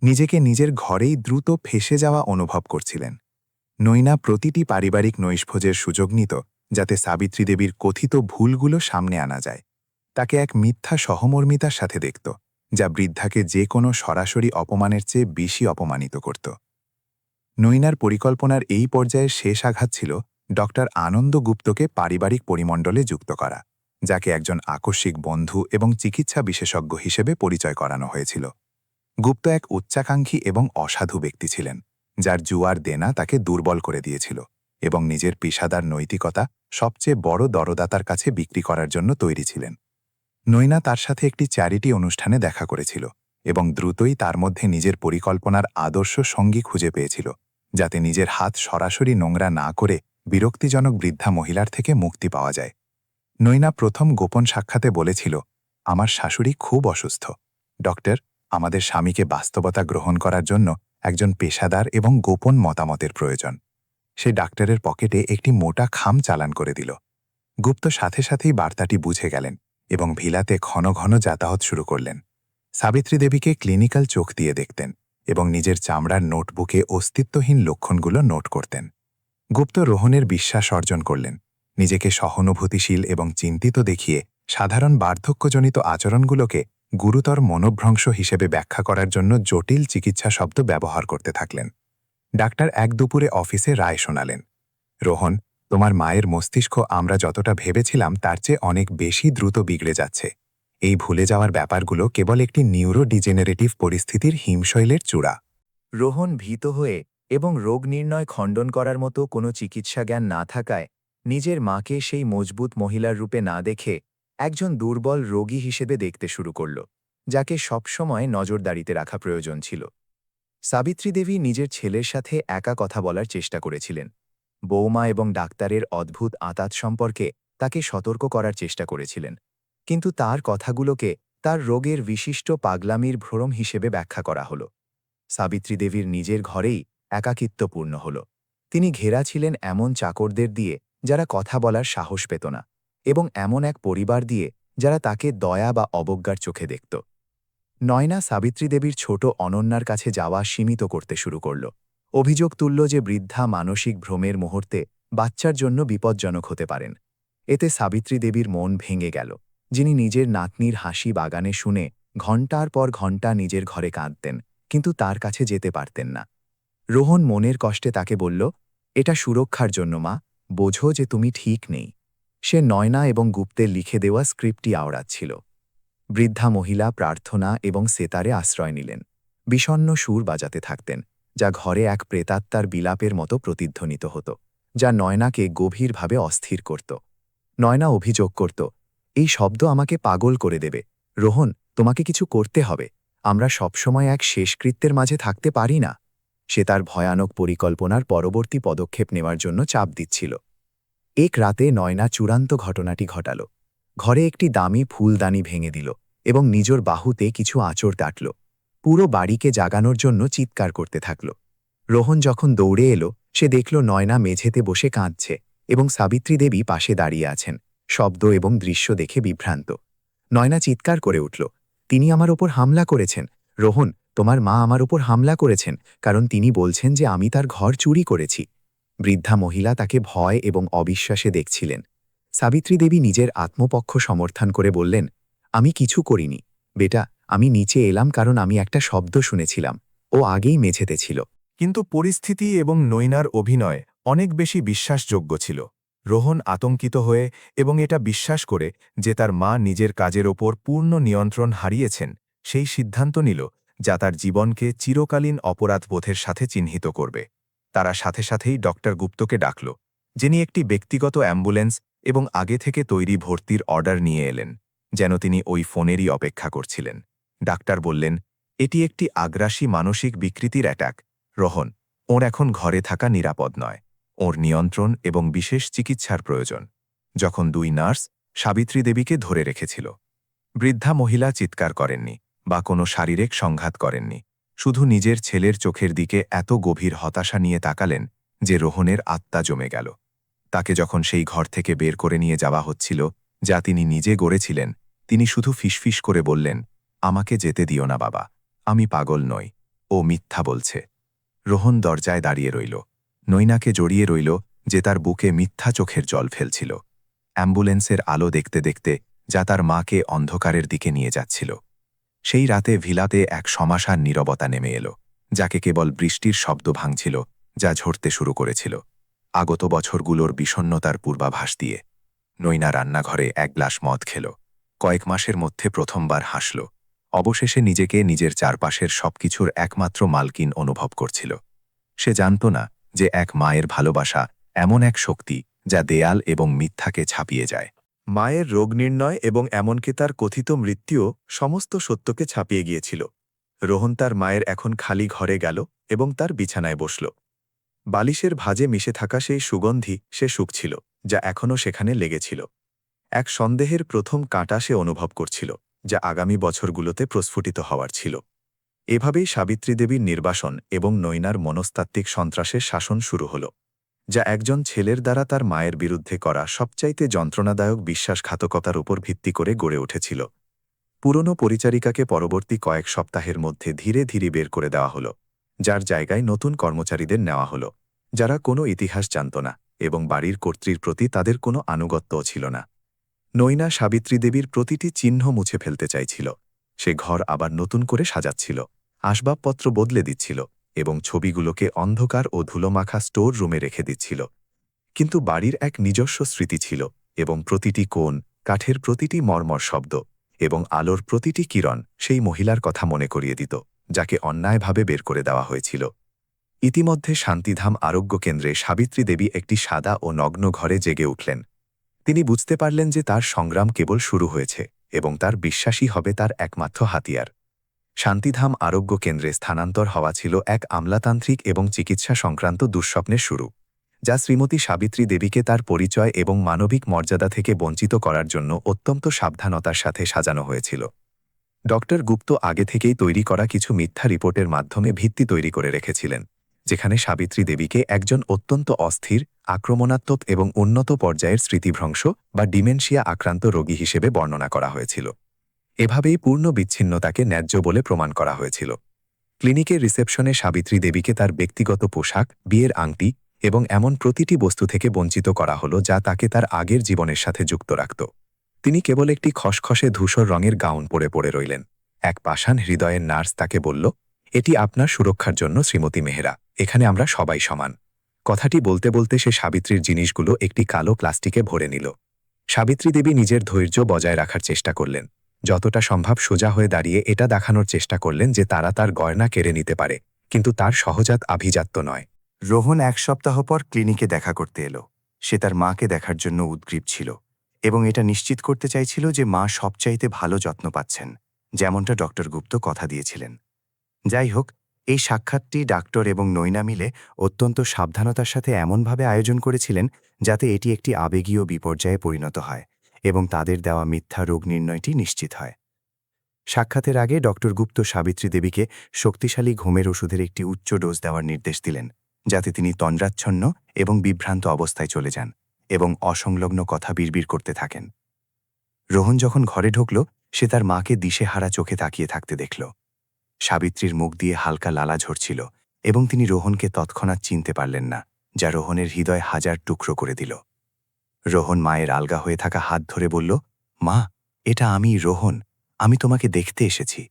নিজেকে নিজের ঘরেই দ্রুত ফেসে যাওয়া অনুভব করছিলেন। নৈনা প্রতিটি পারিবারিক নৈশভোজের সুযোগ নিত, যাতে সাবিত্রী দেবীর কথিত ভুলগুলো সামনে আনা যায়। তাকে এক মিথ্যা সহমর্মিতার সাথে দেখত, যা বৃদ্ধাকে যে কোনো সরাসরি অপমানের চেয়ে বেশি অপমানিত করত। নৈনার পরিকল্পনার এই পর্যায়ে শেষ আঘাত ছিল ডক্টর আনন্দ গুপ্তকে পারিবারিক পরিমণ্ডলে যুক্ত করা, যাকে একজন আকস্মিক বন্ধু এবং চিকিৎসা বিশেষজ্ঞ হিসেবে পরিচয় করানো হয়েছিল। গুপ্ত এক উচ্চাকাঙ্ক্ষী এবং অসাধু ব্যক্তি ছিলেন, যার জুয়ার দেনা তাকে দুর্বল করে দিয়েছিল এবং নিজের পেশাদার নৈতিকতা সবচেয়ে বড় দরদাতার কাছে বিক্রি করার জন্য তৈরি ছিলেন। নৈনা তার সাথে একটি চ্যারিটি অনুষ্ঠানে দেখা করেছিল এবং দ্রুতই তার মধ্যে নিজের পরিকল্পনার আদর্শ সঙ্গী খুঁজে পেয়েছিল, যাতে নিজের হাত সরাসরি নোংরা না করে বিরক্তিজনক বৃদ্ধা মহিলার থেকে মুক্তি পাওয়া যায়। নৈনা প্রথম গোপন সাক্ষাতে বলেছিল, আমার শাশুড়ি খুব অসুস্থ। ডক্টর, আমাদের স্বামীকে বাস্তবতা গ্রহণ করার জন্য একজন পেশাদার এবং গোপন মতামতের প্রয়োজন। সে ডাক্তারের পকেটে একটি মোটা খাম চালান করে দিল। গুপ্ত সাথে সাথেই বার্তাটি বুঝে গেলেন এবং ভিলাতে ঘন ঘন যাতায়াত শুরু করলেন। সাবিত্রী দেবীকে ক্লিনিক্যাল চোখ দিয়ে দেখতেন এবং নিজের চামড়ার নোটবুকে অস্তিত্বহীন লক্ষণগুলো নোট করতেন। গুপ্ত রোহনের বিশ্বাস অর্জন করলেন, নিজেকে সহানুভূতিশীল এবং চিন্তিত দেখিয়ে সাধারণ বার্ধক্যজনিত আচরণগুলোকে গুরুতর মনোভ্রংশ হিসেবে ব্যাখ্যা করার জন্য জটিল চিকিৎসা শব্দ ব্যবহার করতে থাকলেন। ডাক্তার এক দুপুরে অফিসে রায় শোনালেন, রোহন, তোমার মায়ের মস্তিষ্ক আমরা যতটা ভেবেছিলাম তার চেয়ে অনেক বেশি দ্রুত বিগড়ে যাচ্ছে। এই ভুলে যাওয়ার ব্যাপারগুলো কেবল একটি নিউরোডিজেনারেটিভ পরিস্থিতির হিমশৈলের চূড়া। রোহন ভীত হয়ে এবং রোগ নির্ণয় খণ্ডন করার মতো কোনো চিকিৎসা জ্ঞান না থাকায় নিজের মাকে সেই মজবুত মহিলার রূপে না দেখে একজন দুর্বল রোগী হিসেবে দেখতে শুরু করল, যাকে সবসময় নজরদারিতে রাখা প্রয়োজন ছিল। সাবিত্রী দেবী নিজের ছেলের সাথে একা কথা বলার চেষ্টা করেছিলেন। বৌমা এবং ডাক্তারের অদ্ভুত আঁতাত সম্পর্কে তাকে সতর্ক করার চেষ্টা করেছিলেন, কিন্তু তার কথাগুলোকে তার রোগের বিশিষ্ট পাগলামির ভ্রম হিসেবে ব্যাখ্যা করা হল। সাবিত্রী দেবীর নিজের ঘরেই একাকিত্বপূর্ণ হল। তিনি ঘেরা ছিলেন এমন চাকরদের দিয়ে যারা কথা বলার সাহস পেত না, এবং এমন এক পরিবার দিয়ে যারা তাকে দয়া বা অবজ্ঞার চোখে দেখত। নয়না সাবিত্রী দেবীর ছোট অনন্যার কাছে যাওয়া সীমিত করতে শুরু করল। অভিযোগ তুলল যে বৃদ্ধা মানসিক ভ্রমের মুহূর্তে বাচ্চার জন্য বিপজ্জনক হতে পারেন। এতে সাবিত্রী দেবীর মন ভেঙে গেল, যিনি নিজের নাতনির হাসি বাগানে শুনে ঘণ্টার পর ঘণ্টা নিজের ঘরে কাঁদতেন, কিন্তু তার কাছে যেতে পারতেন না। রোহন মনের কষ্টে তাকে বলল, এটা সুরক্ষার জন্য মা, বোঝো যে তুমি ঠিক নেই। সে নয়না এবং গুপ্তের লিখে দেওয়া স্ক্রিপ্টটি আওড়াচ্ছিল। বৃদ্ধা মহিলা প্রার্থনা এবং সেতারে আশ্রয় নিলেন, বিষণ্ণ সুর বাজাতে থাকতেন, যা ঘরে এক প্রেতাত্মার বিলাপের মতো প্রতিধ্বনিত হতো। যা নয়নাকে গভীরভাবে অস্থির করত। নয়না অভিযোগ করত, এই শব্দ আমাকে পাগল করে দেবে। রোহন, তোমাকে কিছু করতে হবে। আমরা সবসময় এক শেষকৃত্যের মাঝে থাকতে পারি না। সে তার ভয়ানক পরিকল্পনার পরবর্তী পদক্ষেপ নেওয়ার জন্য চাপ দিচ্ছিল। এক রাতে নয়না চূড়ান্ত ঘটনাটি ঘটাল। ঘরে একটি দামি ফুলদানি ভেঙে দিল এবং নিজের বাহুতে কিছু আঁচড় দাঁটল। পুরো বাড়িকে জাগানোর জন্য চিৎকার করতে থাকল। রোহন যখন দৌড়ে এলো, সে দেখল নয়না মেঝেতে বসে কাঁদছে এবং সাবিত্রী দেবী পাশে দাঁড়িয়ে আছেন, শব্দ এবং দৃশ্য দেখে বিভ্রান্ত। নয়না চিৎকার করে উঠল, তিনি আমার ওপর হামলা করেছেন। রোহন, তোমার মা আমার ওপর হামলা করেছেন, কারণ তিনি বলছেন যে আমি তার ঘর চুরি করেছি। বৃদ্ধা মহিলা তাকে ভয় এবং অবিশ্বাসে দেখছিলেন। সাবিত্রী দেবী নিজের আত্মপক্ষ সমর্থন করে বললেন, আমি কিছু করিনি বেটা, আমি নিচে এলাম কারণ আমি একটা শব্দ শুনেছিলাম। ও আগেই মেঝেতে ছিল। কিন্তু পরিস্থিতি এবং নৈনার অভিনয় অনেক বেশি বিশ্বাসযোগ্য ছিল। রোহন আতঙ্কিত হয়ে এবং এটা বিশ্বাস করে যে তার মা নিজের কাজের ওপর পূর্ণ নিয়ন্ত্রণ হারিয়েছেন, সেই সিদ্ধান্ত নিল যা তার জীবনকে চিরকালীন অপরাধবোধের সাথে চিহ্নিত করবে। তারা সাথে সাথেই ডক্টর গুপ্তকে ডাকল, যিনি একটি ব্যক্তিগত অ্যাম্বুলেন্স এবং আগে থেকে তৈরি ভর্তির অর্ডার নিয়ে এলেন, যেন তিনি ওই ফোনেরই অপেক্ষা করছিলেন। ডাক্তার বললেন, এটি একটি আগ্রাসী মানসিক বিকৃতির অ্যাটাক। রোহন, ওর এখন ঘরে থাকা নিরাপদ নয়। ওর নিয়ন্ত্রণ এবং বিশেষ চিকিৎসার প্রয়োজন। যখন দুই নার্স সাবিত্রী দেবীকে ধরে রেখেছিল, বৃদ্ধা মহিলা চিৎকার করেননি বা কোনো শারীরিক সংঘাত করেননি, শুধু নিজের ছেলের চোখের দিকে এত গভীর হতাশা নিয়ে তাকালেন যে রোহনের আত্মা জমে গেল। তাকে যখন সেই ঘর থেকে বের করে নিয়ে যাওয়া হচ্ছিল যা তিনি নিজে গড়েছিলেন, তিনি শুধু ফিসফিস করে বললেন, আমাকে যেতে দিও না বাবা, আমি পাগল নই, ও মিথ্যা বলছে। রোহন দরজায় দাঁড়িয়ে রইল, নৈনাকে জড়িয়ে রইল যে তার বুকে মিথ্যা চোখের জল ফেলছিল। অ্যাম্বুলেন্সের আলো দেখতে দেখতে যা তার মাকে অন্ধকারের দিকে নিয়ে যাচ্ছিল। সেই রাতে ভিলাতে এক সমাসার নীরবতা নেমে এলো, যাকে কেবল বৃষ্টির শব্দ ভাঙছিল যা ঝরতে শুরু করেছিল আগত বছরগুলোর বিষণ্ণতার পূর্বাভাস দিয়ে। নৈনা রান্নাঘরে এক গ্লাস মদ খেল, কয়েক মাসের মধ্যে প্রথমবার হাসল। অবশেষে নিজেকে নিজের চারপাশের সবকিছুর একমাত্র মালকিন অনুভব করছিল। সে জানত না যে এক মায়ের ভালোবাসা এমন এক শক্তি যা দেয়াল এবং মিথ্যাকে ছাপিয়ে যায়। মায়ের রোগ নির্ণয় এবং এমনকি তার কথিত মৃত্যুও সমস্ত সত্যকে ছাপিয়ে গিয়েছিল। রোহন তার মায়ের এখন খালি ঘরে গেল এবং তার বিছানায় বসল। বালিশের ভাঁজে মিশে থাকা সেই সুগন্ধি সে শুকছিল, যা এখনও সেখানে লেগেছিল। এক সন্দেহের প্রথম কাঁটা সে অনুভব করছিল, যা আগামী বছরগুলোতে প্রস্ফুটিত হওয়ার ছিল। এভাবেই সাবিত্রী দেবীর নির্বাসন এবং নৈনার মনস্তাত্ত্বিক সন্ত্রাসের শাসন শুরু হল, যা একজন ছেলের দ্বারা তার মায়ের বিরুদ্ধে করা সবচাইতে যন্ত্রণাদায়ক বিশ্বাসঘাতকতার উপর ভিত্তি করে গড়ে উঠেছিল। পুরনো পরিচারিকাকে পরবর্তী কয়েক সপ্তাহের মধ্যে ধীরে ধীরে বের করে দেওয়া হল, যার জায়গায় নতুন কর্মচারীদের নেওয়া হল, যারা কোনো ইতিহাস জানত না এবং বাড়ির কর্ত্রীর প্রতি তাদের কোনো আনুগত্যও ছিল না। নৈনা সাবিত্রী দেবীর প্রতিটি চিহ্ন মুছে ফেলতে চাইছিল। সে ঘর আবার নতুন করে সাজাচ্ছিল, আসবাবপত্র বদলে দিচ্ছিল এবং ছবিগুলোকে অন্ধকার ও ধুলোমাখা স্টোর রুমে রেখে দিচ্ছিল। কিন্তু বাড়ির এক নিজস্ব স্মৃতি ছিল এবং প্রতিটি কোণ, কাঠের প্রতিটি মর্মর শব্দ এবং আলোর প্রতিটি কিরণ সেই মহিলার কথা মনে করিয়ে দিত, যাকে অন্যায়ভাবে বের করে দেওয়া হয়েছিল। ইতিমধ্যে শান্তিধাম আরোগ্য কেন্দ্রে সাবিত্রী দেবী একটি সাদা ও নগ্ন ঘরে জেগে উঠলেন। তিনি বুঝতে পারলেন যে তার সংগ্রাম কেবল শুরু হয়েছে এবং তার বিশ্বাসই হবে তার একমাত্র হাতিয়ার। শান্তিধাম আরোগ্য কেন্দ্রে স্থানান্তর হওয়া ছিল এক আমলাতান্ত্রিক এবং চিকিৎসা সংক্রান্ত দুঃস্বপ্নের শুরু, যা শ্রীমতী সাবিত্রী দেবীকে তার পরিচয় এবং মানবিক মর্যাদা থেকে বঞ্চিত করার জন্য অত্যন্ত সাবধানতার সাথে সাজানো হয়েছিল। ডক্টর গুপ্ত আগে থেকেই তৈরি করা কিছু মিথ্যা রিপোর্টের মাধ্যমে ভিত্তি তৈরি করে রেখেছিলেন, যেখানে সাবিত্রী দেবীকে একজন অত্যন্ত অস্থির, আক্রমণাত্মক এবং উন্নত পর্যায়ের স্মৃতিভ্রংশ বা ডিমেনশিয়া আক্রান্ত রোগী হিসেবে বর্ণনা করা হয়েছিল। এভাবেই পূর্ণ বিচ্ছিন্নতাকে ন্যায্য বলে প্রমাণ করা হয়েছিল। ক্লিনিকের রিসেপশনে সাবিত্রী দেবীকে তার ব্যক্তিগত পোশাক, বিয়ের আংটি এবং এমন প্রতিটি বস্তু থেকে বঞ্চিত করা হলো যা তাকে তার আগের জীবনের সাথে যুক্ত রাখত। তিনি কেবল একটি খসখসে ধূসর রঙের গাউন পরে পড়ে রইলেন। এক পাষাণ হৃদয়ের নার্স তাকে বলল, এটি আপনার সুরক্ষার জন্য শ্রীমতী মেহরা, এখানে আমরা সবাই সমান। কথাটি বলতে বলতে সে সাবিত্রীর জিনিসগুলো একটি কালো প্লাস্টিকে ভরে নিল। সাবিত্রী দেবী নিজের ধৈর্য বজায় রাখার চেষ্টা করলেন, যতটা সম্ভব সোজা হয়ে দাঁড়িয়ে এটা দেখানোর চেষ্টা করলেন যে তারা তার গয়না কেড়ে নিতে পারে, কিন্তু তার সহজাত আভিজাত্য নয়। রোহন 1 সপ্তাহ পর ক্লিনিকে দেখা করতে এলো। সে তার মাকে দেখার জন্য উদগ্রীব ছিল এবং এটা নিশ্চিত করতে চাইছিল যে মা সবচাইতে ভালো যত্ন পাচ্ছেন, যেমনটা ডক্টর গুপ্ত কথা দিয়েছিলেন। যাই হোক, এই সাক্ষাৎটি ডাক্তার এবং নৈনা মিলে অত্যন্ত সাবধানতার সাথে এমনভাবে আয়োজন করেছিলেন যাতে এটি একটি আবেগীয় বিপর্যয়ে পরিণত হয় এবং তাদের দেওয়া মিথ্যা রোগ নির্ণয়টি নিশ্চিত হয়। সাক্ষাতের আগে ডক্টর গুপ্ত সাবিত্রী দেবীকে শক্তিশালী ঘুমের ওষুধের একটি উচ্চ ডোজ দেওয়ার নির্দেশ দিলেন, যাতে তিনি তন্দ্রাচ্ছন্ন এবং বিভ্রান্ত অবস্থায় চলে যান এবং অসংলগ্ন কথা বিড়বিড় করতে থাকেন। রোহন যখন ঘরে ঢুকল, সে তার মাকে দিশেহারা চোখে তাকিয়ে থাকতে দেখল। সাবিত্রীর মুখ দিয়ে হালকা লালা ঝরছিল এবং তিনি রোহনকে তৎক্ষণাৎ চিনতে পারলেন না, যা রোহনের হৃদয় হাজার টুকরো করে দিল। রোহন মায়ের আলগা হয়ে থাকা হাত ধরে বলল, মা, এটা আমি রোহন, আমি তোমাকে দেখতে এসেছি।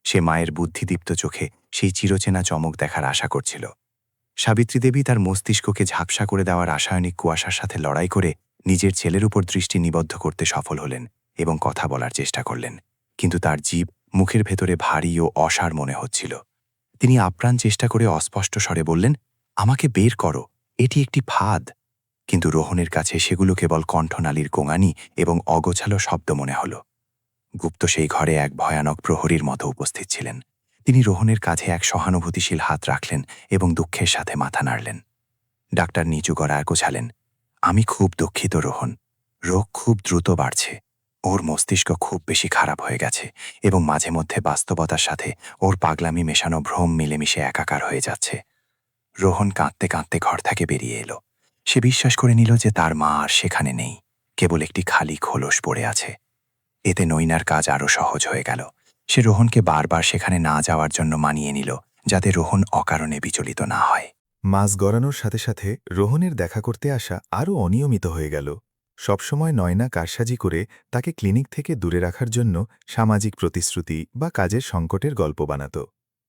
সে মায়ের বুদ্ধিদীপ্ত চোখে সেই চিরচেনা চমক দেখার আশা করছিল। সাবিত্রী দেবী তার মস্তিষ্ককে ঝাপসা করে দেওয়া রাসায়নিক কুয়াশার সাথে লড়াই করে নিজের ছেলের উপর দৃষ্টি নিবদ্ধ করতে সফল হলেন এবং কথা বলার চেষ্টা করলেন, কিন্তু তার জিভ মুখের ভেতরে ভারী ও অসার মনে হচ্ছিল। তিনি আপ্রাণ চেষ্টা করে অস্পষ্ট স্বরে বললেন, আমাকে বের করো, এটি একটি ফাঁদ। কিন্তু রোহনের কাছে সেগুলো কেবল কণ্ঠনালীর গোঙানি এবং অগোছালো শব্দ মনে হল। গুপ্ত সেই ঘরে এক ভয়ানক প্রহরীর মতো উপস্থিত ছিলেন। তিনি রোহনের কাঁধে এক সহানুভূতিশীল হাত রাখলেন এবং দুঃখের সাথে মাথা নাড়লেন। ডাক্তার নিচু গলায় গোছালেন, আমি খুব দুঃখিত রোহন, রোগ খুব দ্রুত বাড়ছে। ওর মস্তিষ্ক খুব বেশি খারাপ হয়ে গেছে এবং মাঝে মধ্যে বাস্তবতার সাথে ওর পাগলামি মেশানো ভ্রম মিলেমিশে একাকার হয়ে যাচ্ছে। রোহন কাঁদতে কাঁদতে ঘর থেকে বেরিয়ে এলো। সে বিশ্বাস করে নিল যে তার মা আর সেখানে নেই, কেবল একটি খালি খোলস পড়ে আছে। এতে নৈনার কাজ আরও সহজ হয়ে গেল। সে রোহনকে বারবার সেখানে না যাওয়ার জন্য মানিয়ে নিল, যাতে রোহন অকারণে বিচলিত না হয়। মাস গড়ানোর সাথে সাথে রোহনের দেখা করতে আসা আরও অনিয়মিত হয়ে গেল। সবসময় নয়না কারসাজি করে তাকে ক্লিনিক থেকে দূরে রাখার জন্য সামাজিক প্রতিশ্রুতি বা কাজের সংকটের গল্প বানাত।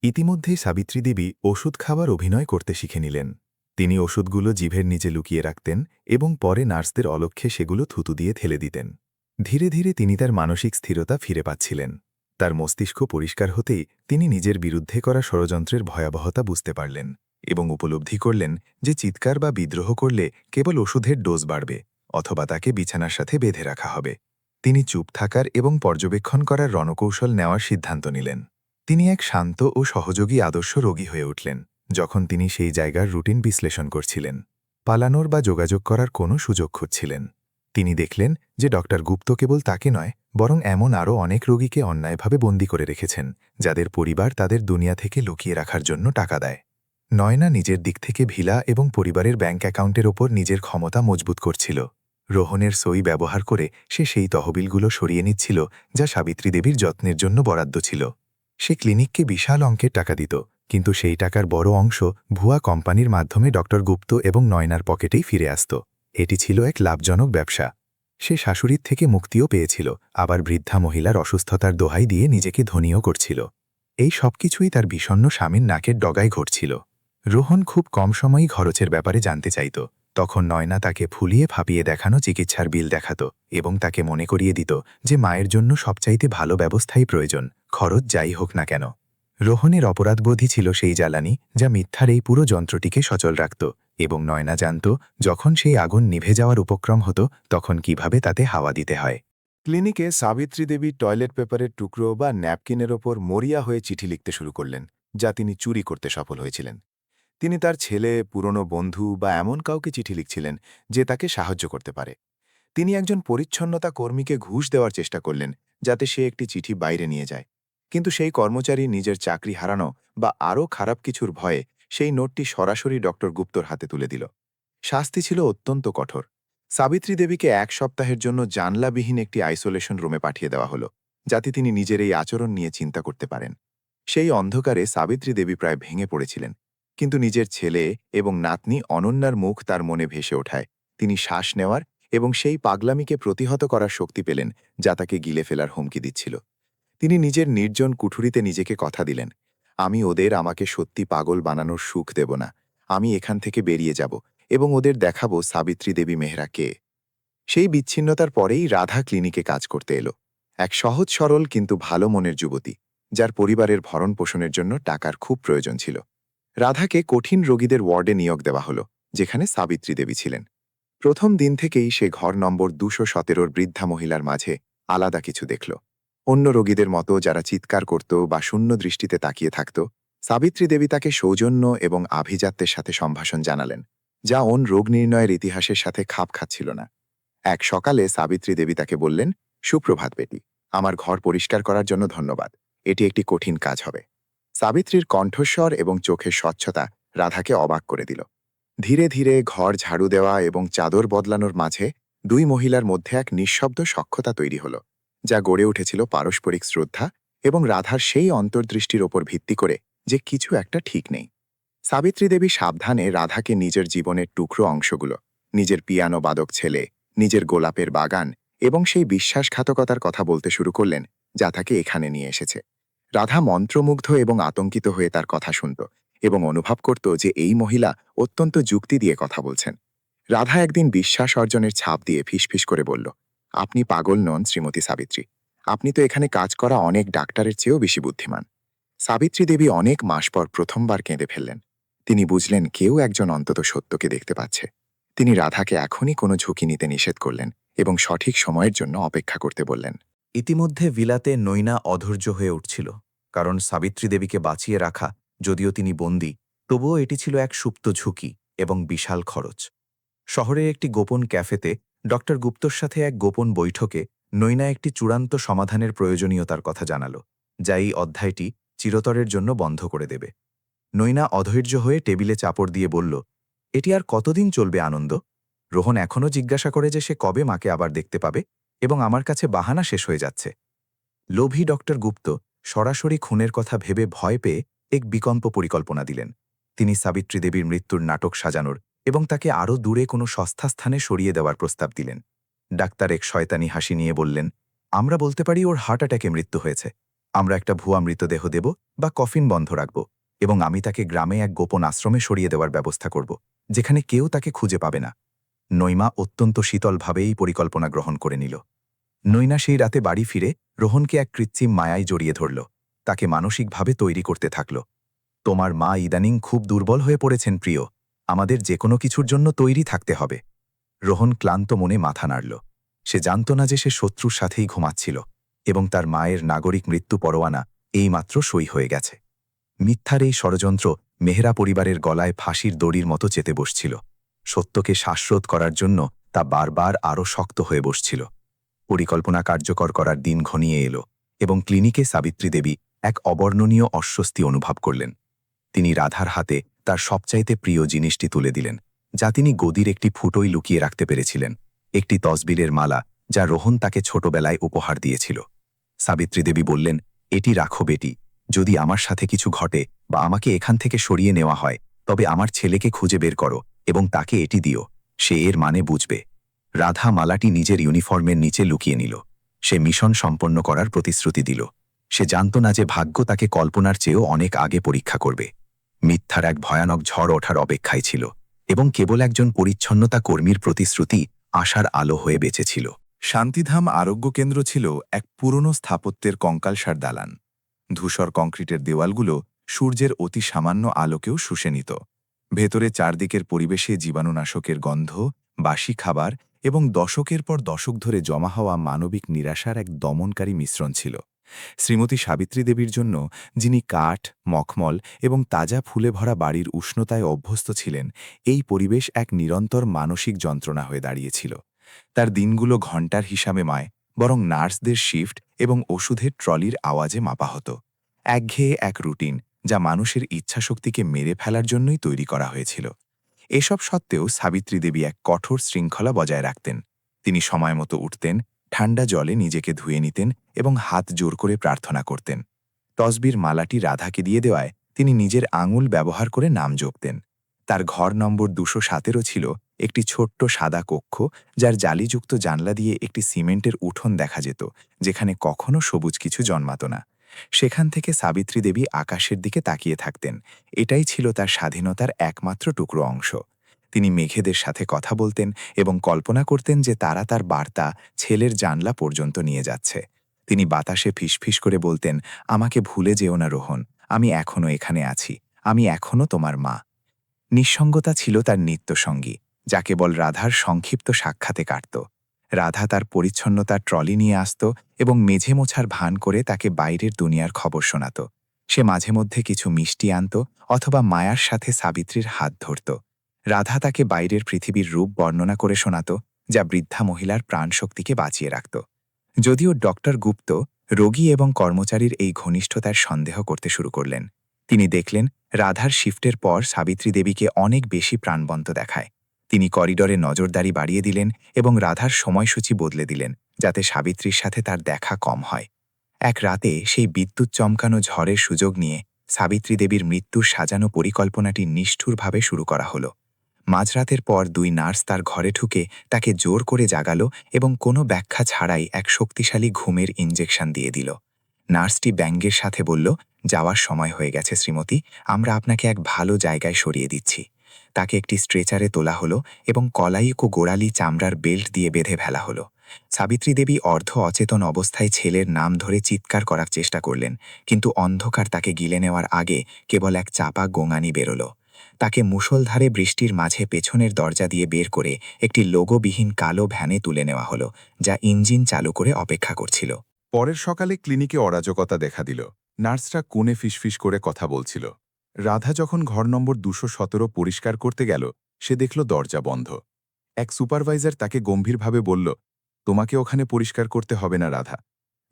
ইতিমধ্যেই সাবিত্রী দেবী ওষুধ খাবার অভিনয় করতে শিখে নিলেন। তিনি ওষুধগুলো জিভের নিচে লুকিয়ে রাখতেন এবং পরে নার্সদের অলক্ষ্যে সেগুলো থুতু দিয়ে ঠেলে দিতেন। ধীরে ধীরে তিনি তার মানসিক স্থিরতা ফিরে পাচ্ছিলেন। তার মস্তিষ্ক পরিষ্কার হতেই তিনি নিজের বিরুদ্ধে করা ষড়যন্ত্রের ভয়াবহতা বুঝতে পারলেন এবং উপলব্ধি করলেন যে চিৎকার বা বিদ্রোহ করলে কেবল ওষুধের ডোজ বাড়বে অথবা তাকে বিছানার সাথে বেঁধে রাখা হবে। তিনি চুপ থাকার এবং পর্যবেক্ষণ করার রণকৌশল নেওয়ার সিদ্ধান্ত নিলেন। তিনি এক শান্ত ও সহযোগী আদর্শ রোগী হয়ে উঠলেন যখন তিনি সেই জায়গার রুটিন বিশ্লেষণ করছিলেন। পালানোর বা যোগাযোগ করার কোনো সুযোগ খুঁজছিলেন। তিনি দেখলেন যে ডক্টর গুপ্ত কেবল তাকে নয়, বরং এমন আরও অনেক রোগীকে অন্যায়ভাবে বন্দী করে রেখেছেন, যাদের পরিবার তাদের দুনিয়া থেকে লুকিয়ে রাখার জন্য টাকা দেয়। নয়না নিজের দিক থেকে ভিলা এবং পরিবারের ব্যাংক অ্যাকাউন্টের ওপর নিজের ক্ষমতা মজবুত করছিল। রোহনের সই ব্যবহার করে সে সেই তহবিলগুলো সরিয়ে নিচ্ছিল যা সাবিত্রী দেবীর যত্নের জন্য বরাদ্দ ছিল। সে ক্লিনিককে বিশাল অঙ্কের টাকা দিত, কিন্তু সেই টাকার বড় অংশ ভুয়া কোম্পানির মাধ্যমে ডক্টর গুপ্ত এবং নয়নার পকেটেই ফিরে আসত। এটি ছিল এক লাভজনক ব্যবসা। সে শাশুড়ির থেকে মুক্তিও পেয়েছিল, আবার বৃদ্ধা মহিলার অসুস্থতার দোহাই দিয়ে নিজেকে ধনীও করছিল। এই সবকিছুই তার বিষণ্ণ স্বামীর নাকের ডগায় ঘটছিল। রোহন খুব কম সময়ই খরচের ব্যাপারে জানতে চাইত। তখন নয়না তাকে ফুলিয়ে ফাঁপিয়ে দেখানো চিকিৎসার বিল দেখাত এবং তাকে মনে করিয়ে দিত যে মায়ের জন্য সবচাইতে ভালো ব্যবস্থাই প্রয়োজন, খরচ যাই হোক না কেন। রোহনের অপরাধবোধই ছিল সেই জ্বালানি যা মিথ্যার এই পুরো যন্ত্রটিকে সচল রাখত, এবং নয়না জানত যখন সেই আগুন নিভে যাওয়ার উপক্রম হতো তখন কিভাবে তাতে হাওয়া দিতে হয়। ক্লিনিকে সাবিত্রী দেবী টয়লেট পেপারের টুকরো বা ন্যাপকিনের ওপর মরিয়া হয়ে চিঠি লিখতে শুরু করলেন, যা তিনি চুরি করতে সফল হয়েছিলেন। তিনি তার ছেলে, পুরনো বন্ধু বা এমন কাউকে চিঠি লিখছিলেন যে তাকে সাহায্য করতে পারে। তিনি একজন পরিচ্ছন্নতা কর্মীকে ঘুষ দেওয়ার চেষ্টা করলেন যাতে সে একটি চিঠি বাইরে নিয়ে যায়, কিন্তু সেই কর্মচারী নিজের চাকরি হারানো বা আরও খারাপ কিছুর ভয়ে সেই নোটটি সরাসরি ডক্টর গুপ্তর হাতে তুলে দিল। শাস্তি ছিল অত্যন্ত কঠোর। সাবিত্রী দেবীকে 1 সপ্তাহের জন্য জানলাবিহীন একটি আইসোলেশন রুমে পাঠিয়ে দেওয়া হলো, যাতে তিনি নিজের এই আচরণ নিয়ে চিন্তা করতে পারেন। সেই অন্ধকারে সাবিত্রী দেবী প্রায় ভেঙে পড়েছিলেন, কিন্তু নিজের ছেলে এবং নাতনি অনন্যার মুখ তার মনে ভেসে ওঠায়। তিনি শ্বাস নেওয়ার এবং সেই পাগলামিকে প্রতিহত করার শক্তি পেলেন যা তাকে গিলে ফেলার হুমকি দিচ্ছিল। তিনি নিজের নির্জন কুঠুরিতে নিজেকে কথা দিলেন, আমি ওদের আমাকে সত্যি পাগল বানানোর সুখ দেব না। আমি এখান থেকে বেরিয়ে যাব এবং ওদের দেখাবো সাবিত্রী দেবী মেহরা কে। সেই বিচ্ছিন্নতার পরেই রাধা ক্লিনিকে কাজ করতে এলো, এক সহজ সরল কিন্তু ভালো মনের যুবতী, যার পরিবারের ভরণ পোষণের জন্য টাকার খুব প্রয়োজন ছিল। রাধাকে কঠিন রোগীদের ওয়ার্ডে নিয়োগ দেওয়া হলো, যেখানে সাবিত্রী দেবী ছিলেন। প্রথম দিন থেকেই সে ঘর নম্বর 217 বৃদ্ধা মহিলার মাঝে আলাদা কিছু দেখল। অন্য রোগীদের মতো যারা চিৎকার করত বা শূন্য দৃষ্টিতে তাকিয়ে থাকত, সাবিত্রী দেবী তাকে সৌজন্য এবং আভিজাত্যের সাথে সম্ভাষণ জানালেন, যা ওন রোগ নির্ণয়ের ইতিহাসের সাথে খাপ খাচ্ছিল না। এক সকালে সাবিত্রী দেবী তাকে বললেন, সুপ্রভাত বেটি, আমার ঘর পরিষ্কার করার জন্য ধন্যবাদ। এটি একটি কঠিন কাজ হবে। সাবিত্রীর কণ্ঠস্বর এবং চোখের স্বচ্ছতা রাধাকে অবাক করে দিল। ধীরে ধীরে ঘর ঝাড়ু দেওয়া এবং চাদর বদলানোর মাঝে দুই মহিলার মধ্যে এক নিঃশব্দ সখ্যতা তৈরি হল, যা গড়ে উঠেছিল পারস্পরিক শ্রদ্ধা এবং রাধার সেই অন্তর্দৃষ্টির ওপর ভিত্তি করে যে কিছু একটা ঠিক নেই। সাবিত্রী দেবী সাবধানে রাধাকে নিজের জীবনের টুকরো অংশগুলো, নিজের পিয়ানো বাদক ছেলে, নিজের গোলাপের বাগান এবং সেই বিশ্বাসঘাতকতার কথা বলতে শুরু করলেন যা তাকে এখানে নিয়ে এসেছে। রাধা মন্ত্রমুগ্ধ এবং আতঙ্কিত হয়ে তার কথা শুনত এবং অনুভব করত যে এই মহিলা অত্যন্ত যুক্তি দিয়ে কথা বলছেন। রাধা একদিন বিশ্বাস অর্জনের ছাপ দিয়ে ফিসফিস করে বলল, আপনি পাগল নন শ্রীমতী সাবিত্রী, আপনি তো এখানে কাজ করা অনেক ডাক্তারের চেয়েও বেশি বুদ্ধিমান। সাবিত্রী দেবী অনেক মাস পর প্রথমবার কেঁদে ফেললেন। তিনি বুঝলেন কেউ একজন অন্তত সত্যকে দেখতে পাচ্ছে। তিনি রাধাকে এখনই কোনো ঝুঁকি নিতে নিষেধ করলেন এবং সঠিক সময়ের জন্য অপেক্ষা করতে বললেন। ইতিমধ্যে ভিলাতে নৈনা অধৈর্য হয়ে উঠছিল, কারণ সাবিত্রী দেবীকে বাঁচিয়ে রাখা, যদিও তিনি বন্দী, তবুও এটি ছিল এক সুপ্ত ঝুঁকি এবং বিশাল খরচ। শহরের একটি গোপন ক্যাফেতে ডক্টর গুপ্তর সাথে এক গোপন বৈঠকে নৈনা একটি চূড়ান্ত সমাধানের প্রয়োজনীয়তার কথা জানাল, যা এই অধ্যায়টি চিরতরের জন্য বন্ধ করে দেবে। নৈনা অধৈর্য হয়ে টেবিলে চাপড় দিয়ে বলল, এটি আর কতদিন চলবে আনন্দ? রোহন এখনও জিজ্ঞাসা করে যে সে কবে মাকে আবার দেখতে পাবে, এবং আমার কাছে বাহানা শেষ হয়ে যাচ্ছে। লোভী ডক্টর গুপ্ত সরাসরি খুনের কথা ভেবে ভয় পেয়ে এক বিকল্প পরিকল্পনা দিলেন। তিনি সাবিত্রী দেবীর মৃত্যুর নাটক সাজানোর এবং তাকে আরও দূরে কোনো সস্তা স্থানে সরিয়ে দেওয়ার প্রস্তাব দিলেন। ডাক্তার এক শয়তানি হাসি নিয়ে বললেন, আমরা বলতে পারি ওর হার্ট অ্যাটাকে মৃত্যু হয়েছে। আমরা একটা ভুয়া মৃতদেহ দেব বা কফিন বন্ধ রাখব, এবং আমি তাকে গ্রামে এক গোপন আশ্রমে সরিয়ে দেওয়ার ব্যবস্থা করব, যেখানে কেউ তাকে খুঁজে পাবে না। নৈমা অত্যন্ত শীতলভাবে এই পরিকল্পনা গ্রহণ করে নিল। নৈনা সেই রাতে বাড়ি ফিরে রোহনকে এক কৃত্রিম মায়ায় জড়িয়ে ধরল, তাকে মানসিকভাবে তৈরি করতে থাকল। তোমার মা ইদানিং খুব দুর্বল হয়ে পড়েছেন প্রিয়, আমাদের যে কোনো কিছুর জন্য তৈরি থাকতে হবে। রোহন ক্লান্ত মনে মাথা নাড়ল। সে জানত না যে সে শত্রুর সাথেই ঘুমাচ্ছিল, এবং তার মায়ের নাগরিক মৃত্যু পরোয়ানা এইমাত্র সই হয়ে গেছে। মিথ্যার এই ষড়যন্ত্র মেহরা পরিবারের গলায় ফাঁসির দড়ির মতো চেতে বসছিল। সত্যকে শ্বাসরোধ করার জন্য তা বারবার আরও শক্ত হয়ে বসছিল। পরিকল্পনা কার্যকর করার দিন ঘনিয়ে এলো, এবং ক্লিনিকে সাবিত্রী দেবী এক অবর্ণনীয় অস্বস্তি অনুভব করলেন। তিনি রাধার হাতে তার সবচাইতে প্রিয় জিনিসটি তুলে দিলেন, যা তিনি গদির একটি ফুটোয় লুকিয়ে রাখতে পেরেছিলেন, একটি তসবিরের মালা যা রোহন তাকে ছোটবেলায় উপহার দিয়েছিল। সাবিত্রী দেবী বললেন, এটি রাখো বেটি, যদি আমার সাথে কিছু ঘটে বা আমাকে এখান থেকে সরিয়ে নেওয়া হয়, তবে আমার ছেলেকে খুঁজে বের করো এবং তাকে এটি দিও, সে এর মানে বুঝবে। রাধা মালাটি নিজের ইউনিফর্মের নিচে লুকিয়ে নিল। সে মিশন সম্পন্ন করার প্রতিশ্রুতি দিল। সে জানত না যে ভাগ্য তাকে কল্পনার চেয়েও অনেক আগে পরীক্ষা করবে। মিথ্যার এক ভয়ানক ঝড় ওঠার অপেক্ষায় ছিল, এবং কেবল একজন পরিচ্ছন্নতা কর্মীর প্রতিশ্রুতি আশার আলো হয়ে বেঁচেছিল। শান্তিধাম আরোগ্য কেন্দ্র ছিল এক পুরনো স্থাপত্যের কঙ্কালসার দালান। ধূসর কংক্রিটের দেওয়ালগুলো সূর্যের অতি সামান্য আলোকেও শুষে নিত। ভেতরে চারদিকের পরিবেশে জীবাণুনাশকের গন্ধ, বাসি খাবার এবং দশকের পর দশক ধরে জমা হওয়া মানবিক নিরাশার এক দমনকারী মিশ্রণ ছিল। শ্রীমতী সাবিত্রী দেবীর জন্য, যিনি কাঠ, মখমল এবং তাজা ফুলে ভরা বাড়ির উষ্ণতায় অভ্যস্ত ছিলেন, এই পরিবেশ এক নিরন্তর মানসিক যন্ত্রণা হয়ে দাঁড়িয়েছিল। তার দিনগুলো ঘণ্টার হিসাবে নয়, বরং নার্সদের শিফট এবং ওষুধের ট্রলির আওয়াজে মাপা হতো। একঘেয়ে এক রুটিন, যা মানুষের ইচ্ছাশক্তিকে মেরে ফেলার জন্যই তৈরি করা হয়েছিল। এসব সত্ত্বেও সাবিত্রী দেবী এক কঠোর শৃঙ্খলা বজায় রাখতেন। তিনি সময়মতো উঠতেন, ঠান্ডা জলে নিজেকে ধুয়ে নিতেন এবং হাত জোর করে প্রার্থনা করতেন। তসবির মালাটি রাধাকে দিয়ে দেওয়ায় তিনি নিজের আঙুল ব্যবহার করে নাম জপতেন। তার ঘর নম্বর 217 ছিল একটি ছোট্ট সাদা কক্ষ, যার জালিযুক্ত জানলা দিয়ে একটি সিমেন্টের উঠোন দেখা যেত, যেখানে কখনো সবুজ কিছু জন্মাত না। সেখান থেকে সাবিত্রী দেবী আকাশের দিকে তাকিয়ে থাকতেন। এটাই ছিল তার স্বাধীনতার একমাত্র টুকরো অংশ। তিনি মেঘেদের সাথে কথা বলতেন এবং কল্পনা করতেন যে তারা তার বার্তা ছেলের জানলা পর্যন্ত নিয়ে যাচ্ছে। তিনি বাতাসে ফিসফিস করে বলতেন, আমাকে ভুলে যেও না রোহন, আমি এখনও এখানে আছি, আমি এখনও তোমার মা। নিঃসঙ্গতা ছিল তার নিত্যসঙ্গী, যা কেবল রাধার সংক্ষিপ্ত সাক্ষাতে কাটত। রাধা তার পরিচ্ছন্নতার ট্রলি নিয়ে আসত এবং মেঝে মোছার ভান করে তাকে বাইরের দুনিয়ার খবর শোনাত। সে মাঝে মধ্যে কিছু মিষ্টি আনত অথবা মায়ার সাথে সাবিত্রীর হাত ধরত। রাধা তাকে বাইরের পৃথিবীর রূপ বর্ণনা করে শোনাত, যা বৃদ্ধা মহিলার প্রাণশক্তিকে বাঁচিয়ে রাখত। যদিও ডক্টর গুপ্ত রোগী এবং কর্মচারীর এই ঘনিষ্ঠতার সন্দেহ করতে শুরু করলেন। তিনি দেখলেন রাধার শিফটের পর সাবিত্রী দেবীকে অনেক বেশি প্রাণবন্ত দেখায়। তিনি করিডরে নজরদারি বাড়িয়ে দিলেন এবং রাধার সময়সূচি বদলে দিলেন, যাতে সাবিত্রীর সাথে তার দেখা কম হয়। এক রাতে সেই বিদ্যুৎ চমকানো ঝড়ের সুযোগ নিয়ে সাবিত্রী দেবীর মৃত্যুর সাজানো পরিকল্পনাটি নিষ্ঠুরভাবে শুরু করা হলো। মাঝরাতের পর 2 নার্স তার ঘরে ঢুকে তাকে জোর করে জাগালো এবং কোনো ব্যাখ্যা ছাড়াই এক শক্তিশালী ঘুমের ইঞ্জেকশন দিয়ে দিল। নার্সটি ব্যঙ্গের সাথে বলল, যাওয়ার সময় হয়ে গেছে শ্রীমতী, আমরা আপনাকে এক ভালো জায়গায় সরিয়ে দিচ্ছি। তাকে একটি স্ট্রেচারে তোলা হলো এবং কলাইক ও গোড়ালি চামড়ার বেল্ট দিয়ে বেঁধে ফেলা হলো। সাবিত্রী দেবী অর্ধ অচেতন অবস্থায় ছেলের নাম ধরে চিৎকার করার চেষ্টা করলেন, কিন্তু অন্ধকার তাকে গিলে নেওয়ার আগে কেবল এক চাপা গোঙানি বেরোল। তাকে মুষলধারে বৃষ্টির মাঝে পেছনের দরজা দিয়ে বের করে একটি লোগোবিহীন কালো ভ্যানে তুলে নেওয়া হলো, যা ইঞ্জিন চালু করে অপেক্ষা করছিল। পরের সকালে ক্লিনিকে অরাজকতা দেখা দিল। নার্সরা কোণে ফিসফিস করে কথা বলছিল। রাধা যখন ঘর নম্বর 217 পরিষ্কার করতে গেল, সে দেখল দরজা বন্ধ। এক সুপারভাইজার তাকে গম্ভীরভাবে বলল, তোমাকে ওখানে পরিষ্কার করতে হবে না রাধা।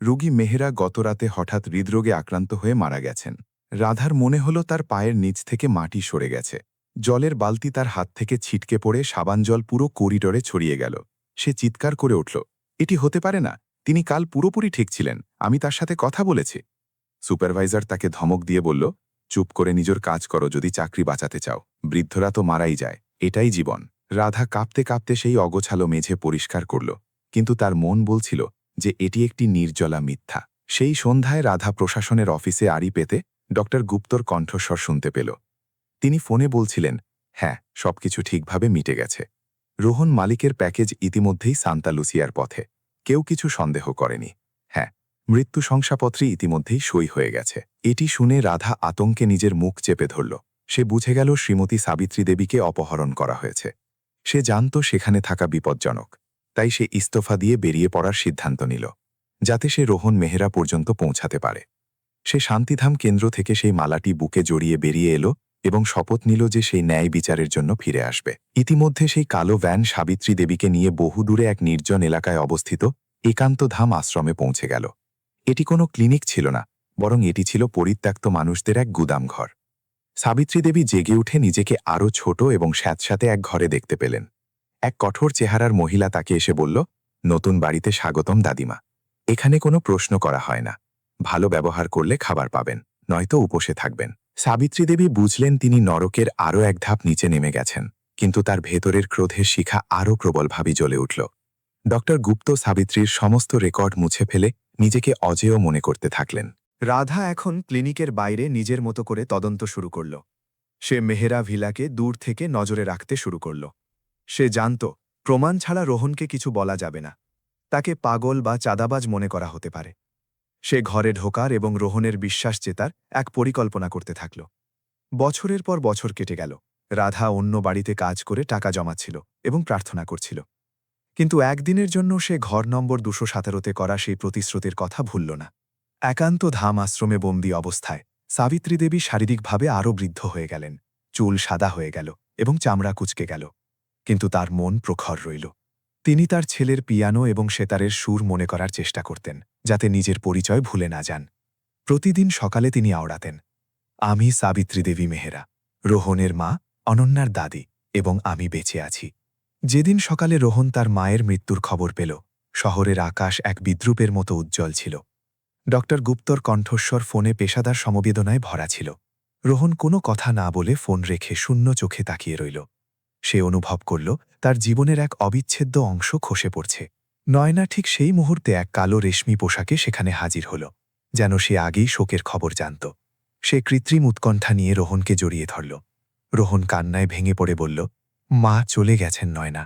রোগী মেহেরা গতরাতে হঠাৎ হৃদরোগে আক্রান্ত হয়ে মারা গেছেন। রাধার মনে হলো তার পায়ের নিচ থেকে মাটি সরে গেছে। জলের বালতি তার হাত থেকে ছিটকে পড়ে সাবান জল পুরো করিডোরে ছড়িয়ে গেল। সে চিৎকার করে উঠল, এটি হতে পারে না, তিনি কাল পুরোপুরি ঠিক ছিলেন, আমি তার সাথে কথা বলেছি। সুপারভাইজার তাকে ধমক দিয়ে বলল, চুপ করে নিজের কাজ করো যদি চাকরি বাঁচাতে চাও, বৃদ্ধরা তো মারাই যায়, এটাই জীবন। রাধা কাঁপতে কাঁপতে সেই অগোছালো মেঝে পরিষ্কার করল, কিন্তু তার মন বলছিল যে এটি একটি নির্জলা মিথ্যা। সেই সন্ধ্যায় রাধা প্রশাসনের অফিসে আড়ি পেতে ডক্টর গুপ্তর কণ্ঠস্বর শুনতে পেল। তিনি ফোনে বলছিলেন, হ্যাঁ, সবকিছু ঠিকভাবে মিটে গেছে। রোহন মালিকের প্যাকেজ ইতিমধ্যেই সান্তা লুসিয়ার পথে। কেউ কিছু সন্দেহ করেনি। হ্যাঁ, মৃত্যু শংসাপত্রে ইতিমধ্যেই সই হয়ে গেছে। এটি শুনে রাধা আতঙ্কে নিজের মুখ চেপে ধরল। সে বুঝে গেল শ্রীমতী সাবিত্রী দেবীকে অপহরণ করা হয়েছে। সে জানত সেখানে থাকা বিপজ্জনক, তাই সে ইস্তফা দিয়ে বেরিয়ে পড়ার সিদ্ধান্ত নিল, যাতে সে রোহন মেহরা পর্যন্ত পৌঁছাতে পারে। সে শান্তিধাম কেন্দ্র থেকে সেই মালাটি বুকে জড়িয়ে বেরিয়ে এলো এবং শপথ নিল যে সেই ন্যায় বিচারের জন্য ফিরে আসবে। ইতিমধ্যে সেই কালো ভ্যান সাবিত্রী দেবীকে নিয়ে বহুদূরে এক নির্জন এলাকায় অবস্থিত একান্তধাম আশ্রমে পৌঁছে গেল। এটি কোনো ক্লিনিক ছিল না, বরং এটি ছিল পরিত্যক্ত মানুষদের এক গুদামঘর। সাবিত্রী দেবী জেগে উঠে নিজেকে আরও ছোট এবং স্যাঁতস্যাঁতে এক ঘরে দেখতে পেলেন। এক কঠোর চেহারার মহিলা তাকে এসে বলল, নতুন বাড়িতে স্বাগতম দাদিমা। এখানে কোনো প্রশ্ন করা হয় না, ভালো ব্যবহার করলে খাবার পাবেন, নয়তো উপসে থাকবেন। সাবিত্রী দেবী বুঝলেন তিনি নরকের আরও এক ধাপ নিচে নেমে গেছেন, কিন্তু তার ভেতরের ক্রোধের শিখা আরও প্রবলভাবে জ্বলে উঠল। ডক্টর গুপ্ত সাবিত্রীর সমস্ত রেকর্ড মুছে ফেলে নিজেকে অজেয় মনে করতে থাকলেন। রাধা এখন ক্লিনিকের বাইরে নিজের মতো করে তদন্ত শুরু করল। সে মেহেরা ভিলাকে দূর থেকে নজরে রাখতে শুরু করল। সে জানত প্রমাণ ছাড়া রোহনকে কিছু বলা যাবে না, তাকে পাগল বা চাঁদাবাজ মনে করা হতে পারে। সে ঘরে ঢোকার এবং রোহনের বিশ্বাস জেতার এক পরিকল্পনা করতে থাকল। বছরের পর বছর কেটে গেল। রাধা অন্য বাড়িতে কাজ করে টাকা জমাচ্ছিল এবং প্রার্থনা করছিল, কিন্তু একদিনের জন্য সে ঘর নম্বর 217তে করা সেই প্রতিশ্রুতির কথা ভুলল না। একান্ত ধাম আশ্রমে বন্দী অবস্থায় সাবিত্রী দেবী শারীরিকভাবে আরও বৃদ্ধ হয়ে গেলেন। চুল সাদা হয়ে গেল এবং চামড়া কুঁচকে গেল, কিন্তু তার মন প্রখর রইল। তিনি তার ছেলের পিয়ানো এবং সেতারের সুর মনে করার চেষ্টা করতেন, যাতে নিজের পরিচয় ভুলে না যান। প্রতিদিন সকালে তিনি আওড়াতেন, আমি সাবিত্রী দেবী মেহেরা, রোহনের মা, অনন্যার দাদি, এবং আমি বেঁচে আছি। যেদিন সকালে রোহন তার মায়ের মৃত্যুর খবর পেল, শহরের আকাশ এক বিদ্রূপের মতো উজ্জ্বল ছিল। ডক্টর গুপ্তর কণ্ঠস্বর ফোনে পেশাদার সমবেদনায় ভরা ছিল। রোহন কোনো কথা না বলে ফোন রেখে শূন্য চোখে তাকিয়ে রইল। সে অনুভব করল তার জীবনের এক অবিচ্ছেদ্য অংশ খসে পড়ছে। নয়না ঠিক সেই মুহূর্তে এক কালো রেশমি পোশাকে সেখানে হাজির হল, যেন সে আগেই শোকের খবর জানত। সে কৃত্রিম উৎকণ্ঠা নিয়ে রোহনকে জড়িয়ে ধরল। রোহন কান্নায় ভেঙে পড়ে বলল, মা চলে গেছেন নয়না।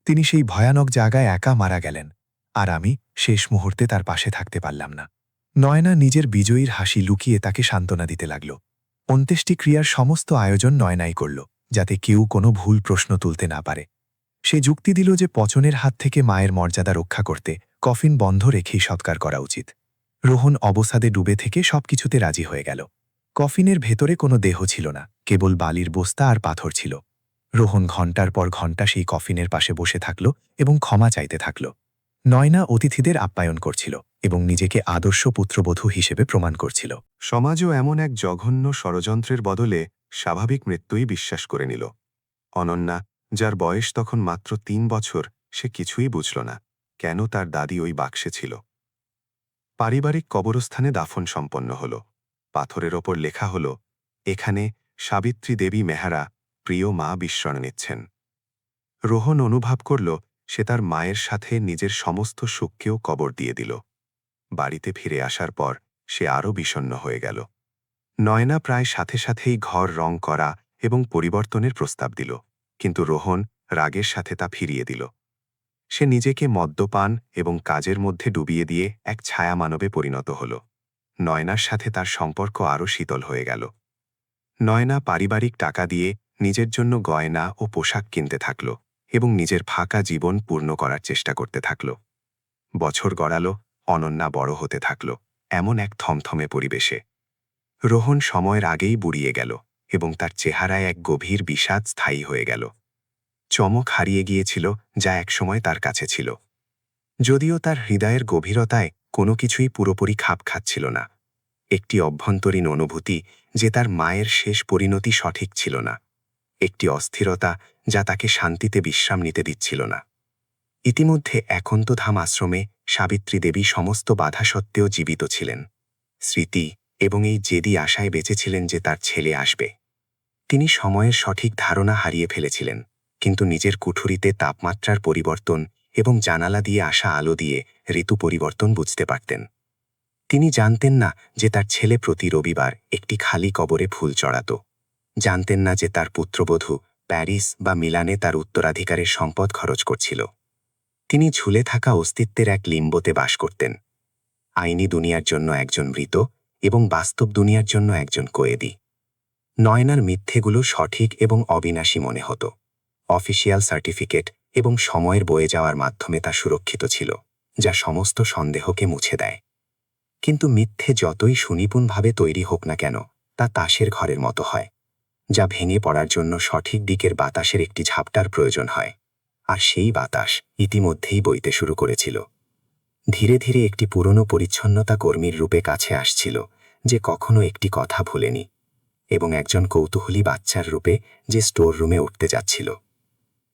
তিনি সেই ভয়ানক জায়গায় একা মারা গেলেন, আর আমি শেষ মুহূর্তে তার পাশে থাকতে পারলাম না। নয়না নিজের বিজয়ীর হাসি লুকিয়ে তাকে সান্ত্বনা দিতে লাগল। অন্ত্যেষ্টিক্রিয়ার সমস্ত আয়োজন নয়নাই করল, যাতে কেউ কোনো ভুল প্রশ্ন তুলতে না পারে। সে যুক্তি দিল যে পচনের হাত থেকে মায়ের মর্যাদা রক্ষা করতে কফিন বন্ধ রেখেই সৎকার করা উচিত। রোহন অবসাদে ডুবে থেকে সবকিছুতে রাজি হয়ে গেল। কফিনের ভেতরে কোনো দেহ ছিল না, কেবল বালির বস্তা আর পাথর ছিল। রোহন ঘণ্টার পর ঘণ্টা সেই কফিনের পাশে বসে থাকল এবং ক্ষমা চাইতে থাকল। নয়না অতিথিদের আপ্যায়ন করছিল এবং নিজেকে আদর্শ পুত্রবধূ হিসেবে প্রমাণ করছিল। সমাজও এমন এক জঘন্য ষড়যন্ত্রের বদলে স্বাভাবিক মৃত্যুই বিশ্বাস করে নিল। অনন্যা, যার বয়স তখন মাত্র ৩ বছর, সে কিছুই বুঝল না কেন তার দাদি ওই বাক্সে ছিল। পারিবারিক কবরস্থানে দাফন সম্পন্ন হল। পাথরের ওপর লেখা হল, এখানে সাবিত্রী দেবী মেহরা, প্রিয় মা, বিশ্রাম নিচ্ছেন। রোহন অনুভব করল সে তার মায়ের সাথে নিজের সমস্ত সুখকেও কবর দিয়ে দিল। বাড়িতে ফিরে আসার পর সে আরও বিষণ্ণ হয়ে গেল। নয়না প্রায় সাথে সাথেই ঘর রং করা এবং পরিবর্তনের প্রস্তাব দিল, কিন্তু রোহন রাগের সাথে তা ফিরিয়ে দিল। সে নিজেকে মদ্যপান এবং কাজের মধ্যে ডুবিয়ে দিয়ে এক ছায়া মানবে পরিণত হল। নয়নার সাথে তার সম্পর্ক আরও শীতল হয়ে গেল। নয়না পারিবারিক টাকা দিয়ে নিজের জন্য গয়না ও পোশাক কিনতে থাকল এবং নিজের ফাঁকা জীবন পূর্ণ করার চেষ্টা করতে থাকল। বছর গড়াল, অনন্যা বড় হতে থাকল এমন এক থমথমে পরিবেশে। রোহন সময়ের আগেই বুড়িয়ে গেল এবং তার চেহারায় এক গভীর বিষাদ স্থায়ী হয়ে গেল। চমক হারিয়ে গিয়েছিল যা একসময় তার কাছে ছিল। যদিও তার হৃদয়ের গভীরতায় কোনো কিছুই পুরোপুরি খাপ খাচ্ছিল না। একটি অভ্যন্তরীণ অনুভূতি যে তার মায়ের শেষ পরিণতি সঠিক ছিল না। একটি অস্থিরতা যা তাকে শান্তিতে বিশ্রাম নিতে দিচ্ছিল না। ইতিমধ্যে একন্তধাম আশ্রমে সাবিত্রী দেবী সমস্ত বাধা সত্ত্বেও জীবিত ছিলেন। স্মৃতি এবং এই জেদি আশায় বেঁচেছিলেন যে তার ছেলে আসবে। তিনি সময়ের সঠিক ধারণা হারিয়ে ফেলেছিলেন, কিন্তু নিজের কুঠুরিতে তাপমাত্রার পরিবর্তন এবং জানালা দিয়ে আসা আলো দিয়ে ঋতু পরিবর্তন বুঝতে পারতেন। তিনি জানতেন না যে তার ছেলে প্রতি রবিবার একটি খালি কবরে ফুল চড়াত। জানতেন না যে তার পুত্রবধূ প্যারিস বা মিলানে তার উত্তরাধিকারের সম্পদ খরচ করছিল। তিনি ঝুলে থাকা অস্তিত্বের এক লিম্বোতে বাস করতেন। আইনি দুনিয়ার জন্য একজন মৃত এবং বাস্তব দুনিয়ার জন্য একজন কয়েদি। নয়নার মিথ্যেগুলো সঠিক এবং অবিনাশী মনে হতো। অফিসিয়াল সার্টিফিকেট এবং সময়ের বয়ে যাওয়ার মাধ্যমে তা সুরক্ষিত ছিল, যা সমস্ত সন্দেহকে মুছে দেয়। কিন্তু মিথ্যে যতই সুনিপুণভাবে তৈরি হোক না কেন, তা তাসের ঘরের মতো হয়, যা ভেঙে পড়ার জন্য সঠিক দিকের বাতাসের একটি ঝাপটার প্রয়োজন হয়। আর সেই বাতাস ইতিমধ্যেই বইতে শুরু করেছিল। ধীরে ধীরে একটি পুরনো পরিচ্ছন্নতা কর্মীর রূপে কাছে আসছিল, যে কখনো একটি কথা ভুলেনি, এবং একজন কৌতূহলী বাচ্চার রূপে যে স্টোর রুমে উঠতে যাচ্ছিল।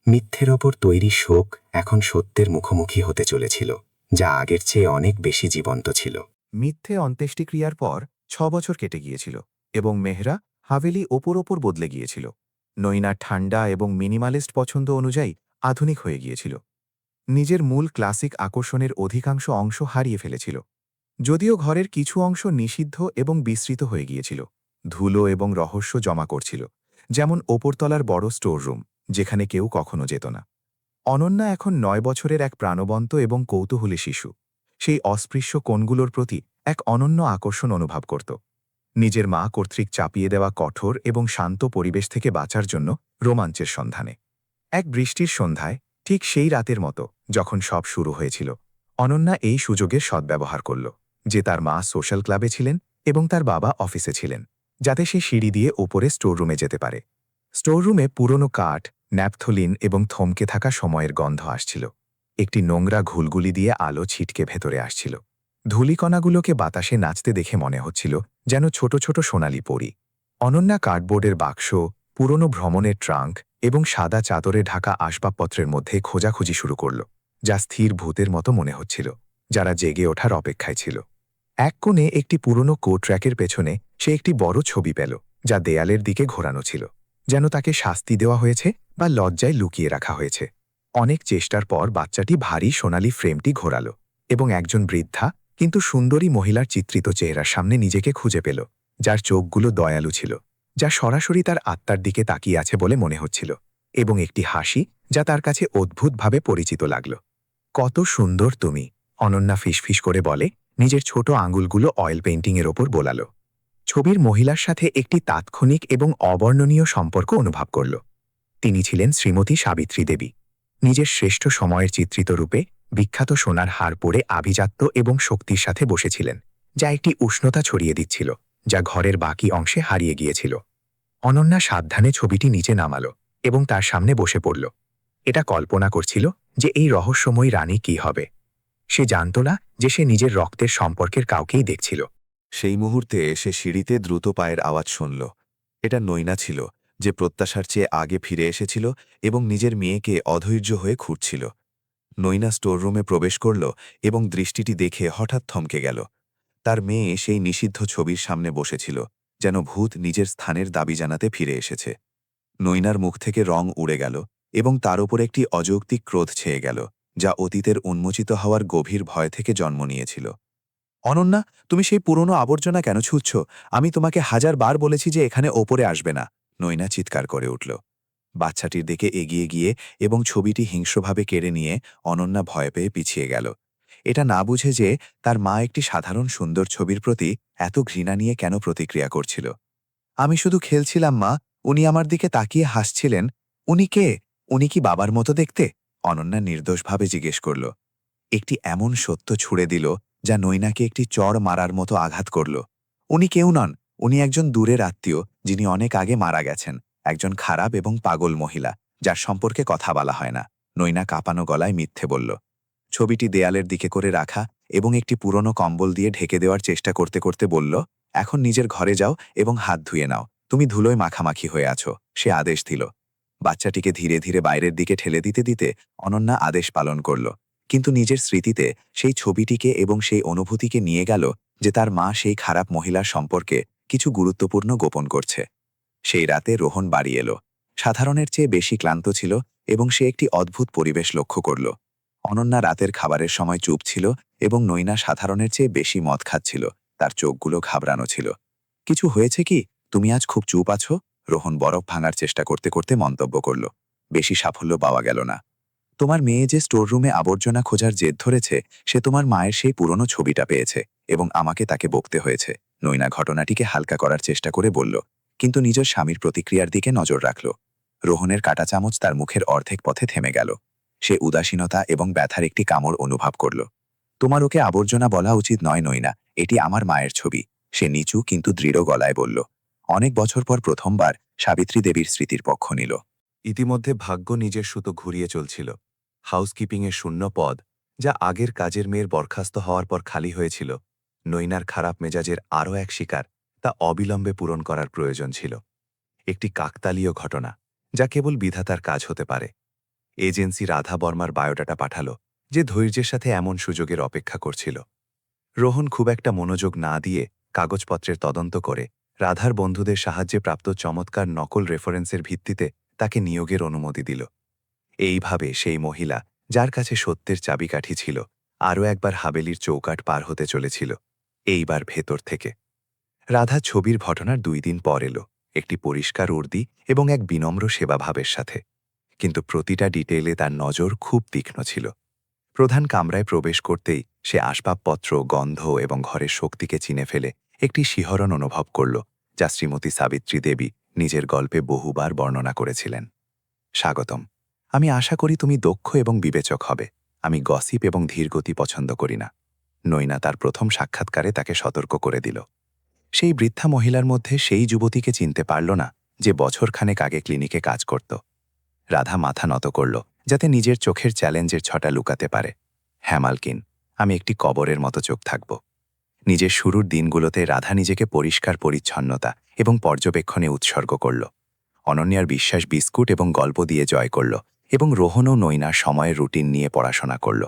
মিথ্যের ওপর তৈরি শোক এখন সত্যের মুখোমুখি হতে চলেছিল, যা আগের চেয়ে অনেক বেশি জীবন্ত ছিল। মিথ্যে অন্ত্যেষ্টিক্রিয়ার পর ৬ বছর কেটে গিয়েছিল এবং মেহরা হাভেলি ওপর বদলে গিয়েছিল। নৈনার ঠান্ডা এবং মিনিমালিস্ট পছন্দ অনুযায়ী আধুনিক হয়ে গিয়েছিল। নিজের মূল ক্লাসিক আকর্ষণের অধিকাংশ অংশ হারিয়ে ফেলেছিল। যদিও ঘরের কিছু অংশ নিষিদ্ধ এবং বিস্তৃত হয়ে গিয়েছিল, ধুলো এবং রহস্য জমা করছিল, যেমন ওপরতলার বড় স্টোর রুম, যেখানে কেউ কখনো যেত না। অনন্যা এখন ৯ বছরের এক প্রাণবন্ত এবং কৌতূহলী শিশু। সেই অস্পৃশ্য কোণগুলোর প্রতি এক অনন্য আকর্ষণ অনুভব করত। নিজের মা কর্তৃক চাপিয়ে দেওয়া কঠোর এবং শান্ত পরিবেশ থেকে বাঁচার জন্য রোমাঞ্চের সন্ধানে। এক বৃষ্টির সন্ধ্যায়, ঠিক সেই রাতের মতো যখন সব শুরু হয়েছিল, অনন্যা এই সুযোগের সদ্ব্যবহার করল যে তার মা সোশ্যাল ক্লাবে ছিলেন এবং তার বাবা অফিসে ছিলেন, যাতে সে সিঁড়ি দিয়ে ওপরে স্টোররুমে যেতে পারে। স্টোররুমে পুরনো কাঠ, ন্যাপথলিন এবং থমকে থাকা সময়ের গন্ধ আসছিল। একটি নোংরা ঘুলগুলি দিয়ে আলো ছিটকে ভেতরে আসছিল। ধূলিকণাগুলোকে বাতাসে নাচতে দেখে মনে হচ্ছিল যেন ছোট ছোট সোনালি পরী। অনন্যা কার্ডবোর্ডের বাক্স, পুরনো ভ্রমণের ট্রাঙ্ক এবং সাদা চাদরে ঢাকা আসবাবপত্রের মধ্যে খোঁজাখুঁজি শুরু করল, যা স্থির ভূতের মতো মনে হচ্ছিল, যারা জেগে ওঠার অপেক্ষায় ছিল। এক কোণে একটি পুরনো কোট র্যাকের পেছনে সে একটি বড় ছবি পেল, যা দেয়ালের দিকে ঘোরানো ছিল, যেন তাকে শাস্তি দেওয়া হয়েছে বা লজ্জায় লুকিয়ে রাখা হয়েছে। অনেক চেষ্টার পর বাচ্চাটি ভারী সোনালি ফ্রেমটি ঘোরাল এবং একজন বৃদ্ধা কিন্তু সুন্দরী মহিলার চিত্রিত চেহারার সামনে নিজেকে খুঁজে পেল, যার চোখগুলো দয়ালু ছিল, যা সরাসরি তার আত্মার দিকে তাকিয়ে আছে বলে মনে হচ্ছিল, এবং একটি হাসি যা তার কাছে অদ্ভুতভাবে পরিচিত লাগল। কত সুন্দর তুমি, অনন্যা ফিসফিস করে বলে, নিজের ছোট আঙুলগুলো অয়েল পেইন্টিংয়ের ওপর বোলাল। ছবির মহিলার সাথে একটি তাৎক্ষণিক এবং অবর্ণনীয় সম্পর্ক অনুভব করল। তিনি ছিলেন শ্রীমতী সাবিত্রী দেবী, নিজের শ্রেষ্ঠ সময়ের চিত্রিত রূপে বিখ্যাত সোনার হার পরে আভিজাত্য এবং শক্তির সাথে বসেছিলেন, যা একটি উষ্ণতা ছড়িয়ে দিচ্ছিল যা ঘরের বাকি অংশে হারিয়ে গিয়েছিল। অনন্যা সাবধানে ছবিটি নিচে নামাল এবং তার সামনে বসে পড়ল। এটা কল্পনা করছিল যে এই রহস্যময়ী রানী কি হবে। সে জানত না যে সে নিজের রক্তের সম্পর্কের কাউকেই দেখছিল। সেই মুহূর্তে সে সিঁড়িতে দ্রুত পায়ের আওয়াজ শুনল। এটা নৈনা ছিল, যে প্রত্যাশার চেয়ে আগে ফিরে এসেছিল এবং নিজের মেয়েকে অধৈর্য হয়ে খুঁড়ছিল। নৈনা স্টোররুমে প্রবেশ করল এবং দৃষ্টিটি দেখে হঠাৎ থমকে গেল। তার মেয়ে সেই নিষিদ্ধ ছবির সামনে বসেছিল, যেন ভূত নিজের স্থানের দাবি জানাতে ফিরে এসেছে। নৈনার মুখ থেকে রং উড়ে গেল এবং তার উপর একটি অযৌক্তিক ক্রোধ ছেয়ে গেল, যা অতীতের উন্মোচিত হওয়ার গভীর ভয় থেকে জন্ম নিয়েছিল। অনন্যা, তুমি সেই পুরনো আবর্জনা কেন ছুঁচ্ছ? আমি তোমাকে 1000 বার বলেছি যে এখানে ওপরে আসবে না। নৈনা চিৎকার করে উঠল। বাচ্চাটির দিকে এগিয়ে গিয়ে এবং ছবিটি হিংস্রভাবে কেড়ে নিয়ে অনন্যা ভয় পেয়ে পিছিয়ে গেল। এটা না বুঝে যে তার মা একটি সাধারণ সুন্দর ছবির প্রতি এত ঘৃণা নিয়ে কেন প্রতিক্রিয়া করছিল। আমি শুধু খেলছিলাম মা, উনি আমার দিকে তাকিয়ে হাসছিলেন। উনি কে? উনি কি বাবার মতো দেখতে? অনন্যা নির্দোষভাবে জিজ্ঞেস করল। একটি এমন সত্য ছুড়ে দিল যা নৈনাকে একটি চড় মারার মতো আঘাত করল। উনি কেউ নন, উনি একজন দূরের আত্মীয় যিনি অনেক আগে মারা গেছেন, একজন খারাপ এবং পাগল মহিলা যার সম্পর্কে কথা বলা হয় না। নৈনা কাঁপানো গলায় মিথ্যে বলল। ছবিটি দেয়ালের দিকে করে রাখা এবং একটি পুরনো কম্বল দিয়ে ঢেকে দেওয়ার চেষ্টা করতে করতে বলল, এখন নিজের ঘরে যাও এবং হাত ধুয়ে নাও, তুমি ধুলোয় মাখামাখি হয়ে আছো। সে আদেশ দিল। বাচ্চাটিকে ধীরে ধীরে বাইরের দিকে ঠেলে দিতে দিতে অনন্যা আদেশ পালন করল, কিন্তু নিজের স্মৃতিতে সেই ছবিটিকে এবং সেই অনুভূতিকে নিয়ে গেল যে তার মা সেই খারাপ মহিলার সম্পর্কে কিছু গুরুত্বপূর্ণ গোপন করছে। সেই রাতে রোহন বাড়ি এলো। সাধারণের চেয়ে বেশি ক্লান্ত ছিল এবং সে একটি অদ্ভুত পরিবেশ লক্ষ্য করল। অনন্যা রাতের খাবারের সময় চুপ ছিল এবং নৈনা সাধারণের চেয়ে বেশি মদ খাচ্ছিল। তার চোখগুলো ঘাবড়ানো ছিল। কিছু হয়েছে কি? তুমি আজ খুব চুপ আছো? রোহন বরফ ভাঙার চেষ্টা করতে করতে মন্তব্য করল। বেশি সাফল্য পাওয়া গেল না। তোমার মেয়ে যে স্টোররুমে আবর্জনা খোঁজার জেদ ধরেছে, সে তোমার মায়ের সেই পুরনো ছবিটা পেয়েছে এবং আমাকে তাকে বকতে হয়েছে। নৈনা ঘটনাটিকে হালকা করার চেষ্টা করে বলল, কিন্তু নিজের স্বামীর প্রতিক্রিয়ার দিকে নজর রাখল। রোহনের কাঁটা চামচ তার মুখের অর্ধেক পথে থেমে গেল। সে উদাসীনতা এবং ব্যথার একটি কামড় অনুভব করল। তোমার ওকে আবর্জনা বলা উচিত নয় নৈনা, এটি আমার মায়ের ছবি। সে নিচু কিন্তু দৃঢ় গলায় বলল। অনেক বছর পর প্রথমবার সাবিত্রী দেবীর স্মৃতির পক্ষ নিল। ইতিমধ্যে ভাগ্য নিজের সুতো ঘুরিয়ে চলছিল। হাউসকিপিংয়ের শূন্য পদ, যা আগের কাজের মেয়ের বরখাস্ত হওয়ার পর খালি হয়েছিল, নৈনার খারাপ মেজাজের আরও এক শিকার, তা অবিলম্বে পূরণ করার প্রয়োজন ছিল। একটি কাকতালীয় ঘটনা, যা কেবল বিধাতার কাজ হতে পারে। এজেন্সি রাধা বর্মার বায়োডাটা পাঠাল, যে ধৈর্যের সাথে এমন সুযোগের অপেক্ষা করছিল। রোহন খুব একটা মনোযোগ না দিয়ে কাগজপত্রের তদন্ত করে রাধার বন্ধুদের সাহায্যে প্রাপ্ত চমৎকার নকল রেফারেন্সের ভিত্তিতে তাকে নিয়োগের অনুমতি দিল। এইভাবে সেই মহিলা, যার কাছে সত্যের চাবিকাঠি ছিল, আরও একবার হাবেলির চৌকাঠ পার হতে চলেছিল, এইবার ভেতর থেকে। রাধা ছবির ঘটনার 2 দিন পর এলো, একটি পরিষ্কার উর্দি এবং এক বিনম্র সেবাভাবের সাথে। কিন্তু প্রতিটা ডিটেইলে তার নজর খুব তীক্ষ্ণ ছিল। প্রধান কামরায় প্রবেশ করতেই সে আসবাবপত্র, গন্ধ এবং ঘরের শক্তিকে চিনে ফেলে একটি শিহরণ অনুভব করল, যা শ্রীমতী সাবিত্রী দেবী নিজের গল্পে বহুবার বর্ণনা করেছিলেন। স্বাগতম। আমি আশা করি তুমি দক্ষ এবং বিবেচক হবে। আমি গসিপ এবং ধীরগতি পছন্দ করি না। নৈনা তার প্রথম সাক্ষাৎকারে তাকে সতর্ক করে দিল। সেই বৃদ্ধা মহিলার মধ্যে সেই যুবতীকে চিনতে পারল না, যে বছরখানেক আগে ক্লিনিকে কাজ করত। রাধা মাথা নত করল, যাতে নিজের চোখের চ্যালেঞ্জের ছটা লুকাতে পারে। হ্যাঁ মালকিন, আমি একটি কবরের মতো চোখ থাকব। নিজের শুরুর দিনগুলোতে রাধা নিজেকে পরিষ্কার পরিচ্ছন্নতা এবং পর্যবেক্ষণে উৎসর্গ করল। অনন্যার বিশ্বাস বিস্কুট এবং গল্প দিয়ে জয় করল এবং রোহন ও নৈনার সময়ের রুটিন নিয়ে পড়াশোনা করল।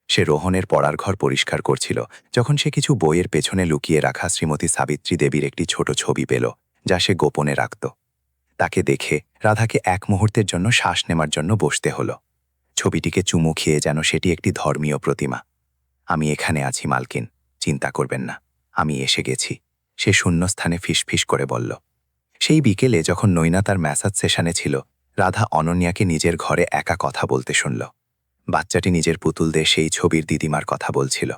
সে রোহনের পড়ার ঘর পরিষ্কার করছিল যখন সে কিছু বইয়ের পেছনে লুকিয়ে রাখা শ্রীমতী সাবিত্রী দেবীর একটি ছোট ছবি পেল, যা সে গোপনে রাখত। তাকে দেখে রাধাকে এক মুহূর্তের জন্য শ্বাস নেবার জন্য বসতে হল। ছবিটিকে চুমু খেয়ে যেন সেটি একটি ধর্মীয় প্রতিমা। আমি এখানে আছি মালকিন, চিন্তা করবেন না, আমি এসে গেছি, সে শূন্যস্থানে ফিসফিস করে বলল। সেই বিকেলে যখন নৈনা তার ম্যাসাজ সেশনে ছিল, রাধা অনন্যাকে নিজের ঘরে একা কথা বলতে শুনল। বাচ্চাটি নিজের পুতুল দিয়ে সেই ছবির দিদিমার কথা বলছিল।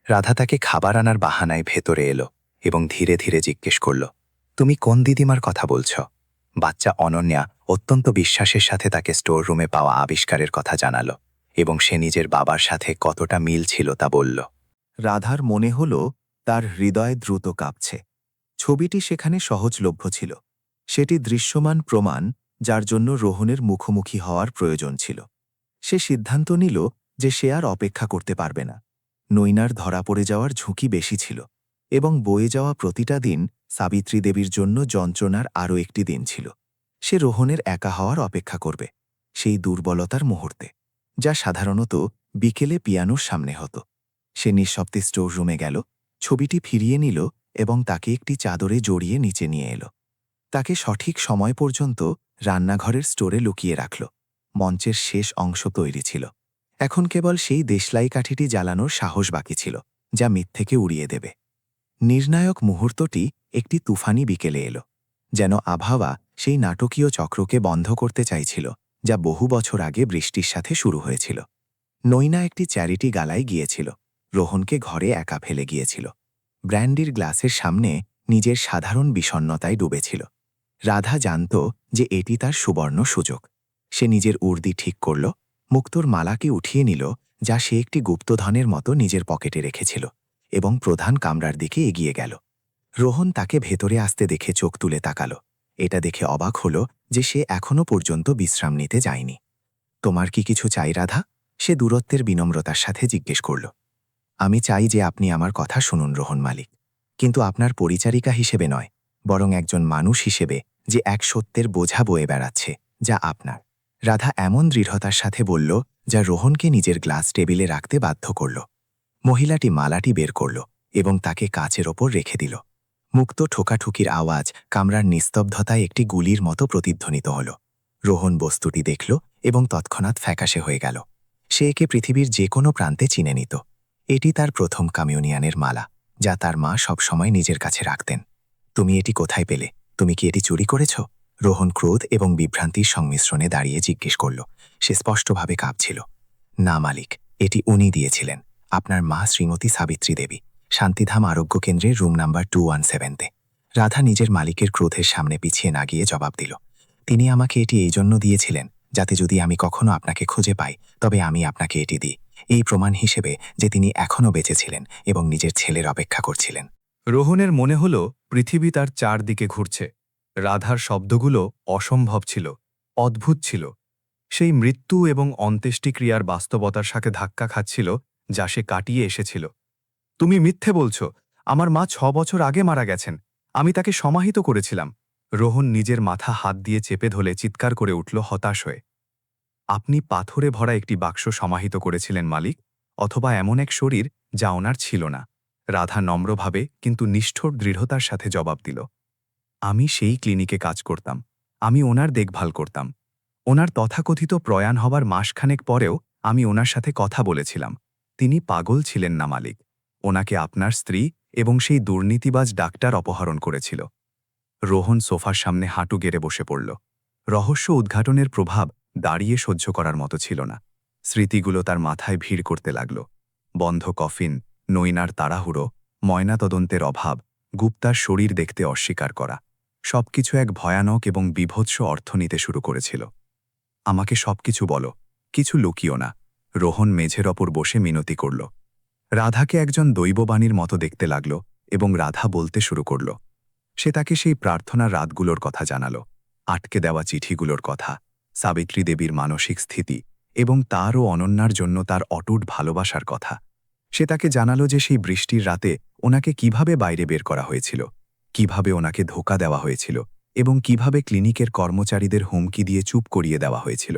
রাধা তাকে খাবার আনার বাহানায় ভেতরে এলো এবং ধীরে ধীরে জিজ্ঞেস করল, তুমি কোন দিদিমার কথা বলছ? বাচ্চা অনন্যা অত্যন্ত বিশ্বাসের সাথে তাকে স্টোর রুমে পাওয়া আবিষ্কারের কথা জানালো এবং সে নিজের বাবার সাথে কতটা মিল ছিল তা বলল। রাধার মনে হল তার হৃদয় দ্রুত কাঁপছে। ছবিটি সেখানে সহজলভ্য ছিল। সেটি দৃশ্যমান প্রমাণ যার জন্য রোহনের মুখোমুখি হওয়ার প্রয়োজন ছিল। সে সিদ্ধান্ত নিল যে সে আর অপেক্ষা করতে পারবে না। নৈনার ধরা পড়ে যাওয়ার ঝুঁকি বেশি ছিল এবং বয়ে যাওয়া প্রতিটা দিন সাবিত্রী দেবীর জন্য যন্ত্রণার আরও একটি দিন ছিল। সে রোহনের একা হওয়ার অপেক্ষা করবে, সেই দুর্বলতার মুহূর্তে, যা সাধারণত বিকেলে পিয়ানোর সামনে হতো। সে নিঃশব্দে স্টোর রুমে গেল, ছবিটি ফিরিয়ে নিল এবং তাকে একটি চাদরে জড়িয়ে নিচে নিয়ে এলো। তাকে সঠিক সময় পর্যন্ত রান্নাঘরের স্টোরে লুকিয়ে রাখল। মঞ্চের শেষ অংশ তৈরি ছিল। এখন কেবল সেই দেশলাই কাঠিটি জ্বালানোর সাহস বাকি ছিল, যা মিথ্যেকে উড়িয়ে দেবে। নির্ণায়ক মুহূর্তটি একটি তুফানি বিকেলে এলো, যেন আবহাওয়া সেই নাটকীয় চক্রকে বন্ধ করতে চাইছিল যা বহু বছর আগে বৃষ্টির সাথে শুরু হয়েছিল। নৈনা একটি চ্যারিটি গালায় গিয়েছিল, রোহনকে ঘরে একা ফেলে গিয়েছিল। ব্র্যান্ডির গ্লাসের সামনে নিজের সাধারণ বিষণ্ণতায় ডুবেছিল। রাধা জানত যে এটি তার সুবর্ণ সুযোগ। সে নিজের উর্দি ঠিক করল, মুক্তোর মালাকে উঠিয়ে নিল যা সে একটি গুপ্তধনের মতো নিজের পকেটে রেখেছিল, এবং প্রধান কামরার দিকে এগিয়ে গেল। রোহন তাকে ভেতরে আসতে দেখে চোখ তুলে তাকাল। এটা দেখে অবাক হল যে সে এখনও পর্যন্ত বিশ্রাম নিতে যায়নি। তোমার কি কিছু চাই রাধা? সে দূরত্বের বিনম্রতার সাথে জিজ্ঞেস করল। আমি চাই যে আপনি আমার কথা শুনুন রোহন মালিক, কিন্তু আপনার পরিচারিকা হিসেবে নয়, বরং একজন মানুষ হিসেবে যে এক সত্যের বোঝা বয়ে বেড়াচ্ছে যা আপনার। রাধা এমন দৃঢ়তার সাথে বলল যা রোহনকে নিজের গ্লাস টেবিলে রাখতে বাধ্য করল। মহিলাটি মালাটি বের করল এবং তাকে কাচের ওপর রেখে দিল। মুক্ত ঠোকাঠুকির আওয়াজ কামরার নিস্তব্ধতায় একটি গুলির মতো প্রতিধ্বনিত হল। রোহন বস্তুটি দেখল এবং তৎক্ষণাৎ ফ্যাকাশে হয়ে গেল। সে একে পৃথিবীর যে কোনো প্রান্তে চিনে নিত। এটি তার প্রথম কমিউনিয়নের মালা, যা তার মা সবসময় নিজের কাছে রাখতেন। তুমি এটি কোথায় পেলে? তুমি কি এটি চুরি করেছ? রোহন ক্রোধ এবং বিভ্রান্তির সংমিশ্রণে দাঁড়িয়ে জিজ্ঞেস করল। সে স্পষ্টভাবে কাঁপছিল। না মালিক, এটি উনি দিয়েছিলেন, আপনার মা শ্রীমতী সাবিত্রী দেবী, শান্তিধাম আরোগ্য কেন্দ্রের রুম নাম্বার 217-তে। রাধা নিজের মালিকের ক্রোধের সামনে পিছিয়ে না গিয়ে জবাব দিল। তিনি আমাকে এটি এই জন্য দিয়েছিলেন যাতে যদি আমি কখনো আপনাকে খুঁজে পাই তবে আমি আপনাকে এটি দিই, এই প্রমাণ হিসেবে যে তিনি এখনও বেঁচে ছিলেন এবং নিজের ছেলের অপেক্ষা করছিলেন। রোহনের মনে হল পৃথিবী তার চারদিকে ঘুরছে। রাধার শব্দগুলো অসম্ভব ছিল, অদ্ভুত ছিল। সেই মৃত্যু এবং অন্ত্যেষ্টিক্রিয়ার বাস্তবতার সাথে ধাক্কা খাচ্ছিল যা সে কাটিয়ে এসেছিল। তুমি মিথ্যে বলছ, আমার মা 6 বছর আগে মারা গেছেন, আমি তাকে সমাহিত করেছিলাম। রোহন নিজের মাথা হাত দিয়ে চেপে ধরে চিৎকার করে উঠল হতাশ হয়ে। আপনি পাথরে ভরা একটি বাক্স সমাহিত করেছিলেন মালিক, অথবা এমন এক শরীর যা ওনার ছিল না। রাধা নম্রভাবে কিন্তু নিষ্ঠুর দৃঢ়তার সাথে জবাব দিল। আমি সেই ক্লিনিকে কাজ করতাম, আমি ওনার দেখভাল করতাম। ওনার তথাকথিত প্রয়াণ হবার মাসখানেক পরেও আমি ওনার সাথে কথা বলেছিলাম। তিনি পাগল ছিলেন না মালিক, ওনাকে আপনার স্ত্রী এবং সেই দুর্নীতিবাজ ডাক্তার অপহরণ করেছিল। রোহন সোফার সামনে হাঁটু গেড়ে বসে পড়ল। রহস্য উদ্ঘাটনের প্রভাব দাঁড়িয়ে সহ্য করার মতো ছিল না। স্মৃতিগুলো তার মাথায় ভিড় করতে লাগল। বন্ধ কফিন, নৈনার তাড়াহুড়ো, ময়নাতদন্তের অভাব, গুপ্তার শরীর দেখতে অস্বীকার করা, সবকিছু এক ভয়ানক এবং বিভৎস অর্থ নিতে শুরু করেছিল। আমাকে সবকিছু বলো, কিছু লুকিও না। রোহন মেঝের ওপর বসে মিনতি করল। রাধাকে একজন দৈববাণীর মতো দেখতে লাগল এবং রাধা বলতে শুরু করল। সে তাকে সেই প্রার্থনার রাতগুলোর কথা জানাল, আটকে দেওয়া চিঠিগুলোর কথা, সাবিত্রী দেবীর মানসিক স্থিতি এবং তার ও অনন্যার জন্য তার অটুট ভালোবাসার কথা। সে তাকে জানাল যে সেই বৃষ্টির রাতে ওনাকে কিভাবে বাইরে বের করা হয়েছিল, কিভাবে ওনাকে ধোঁকা দেওয়া হয়েছিল এবং কিভাবে ক্লিনিকের কর্মচারীদের হুমকি দিয়ে চুপ করিয়ে দেওয়া হয়েছিল।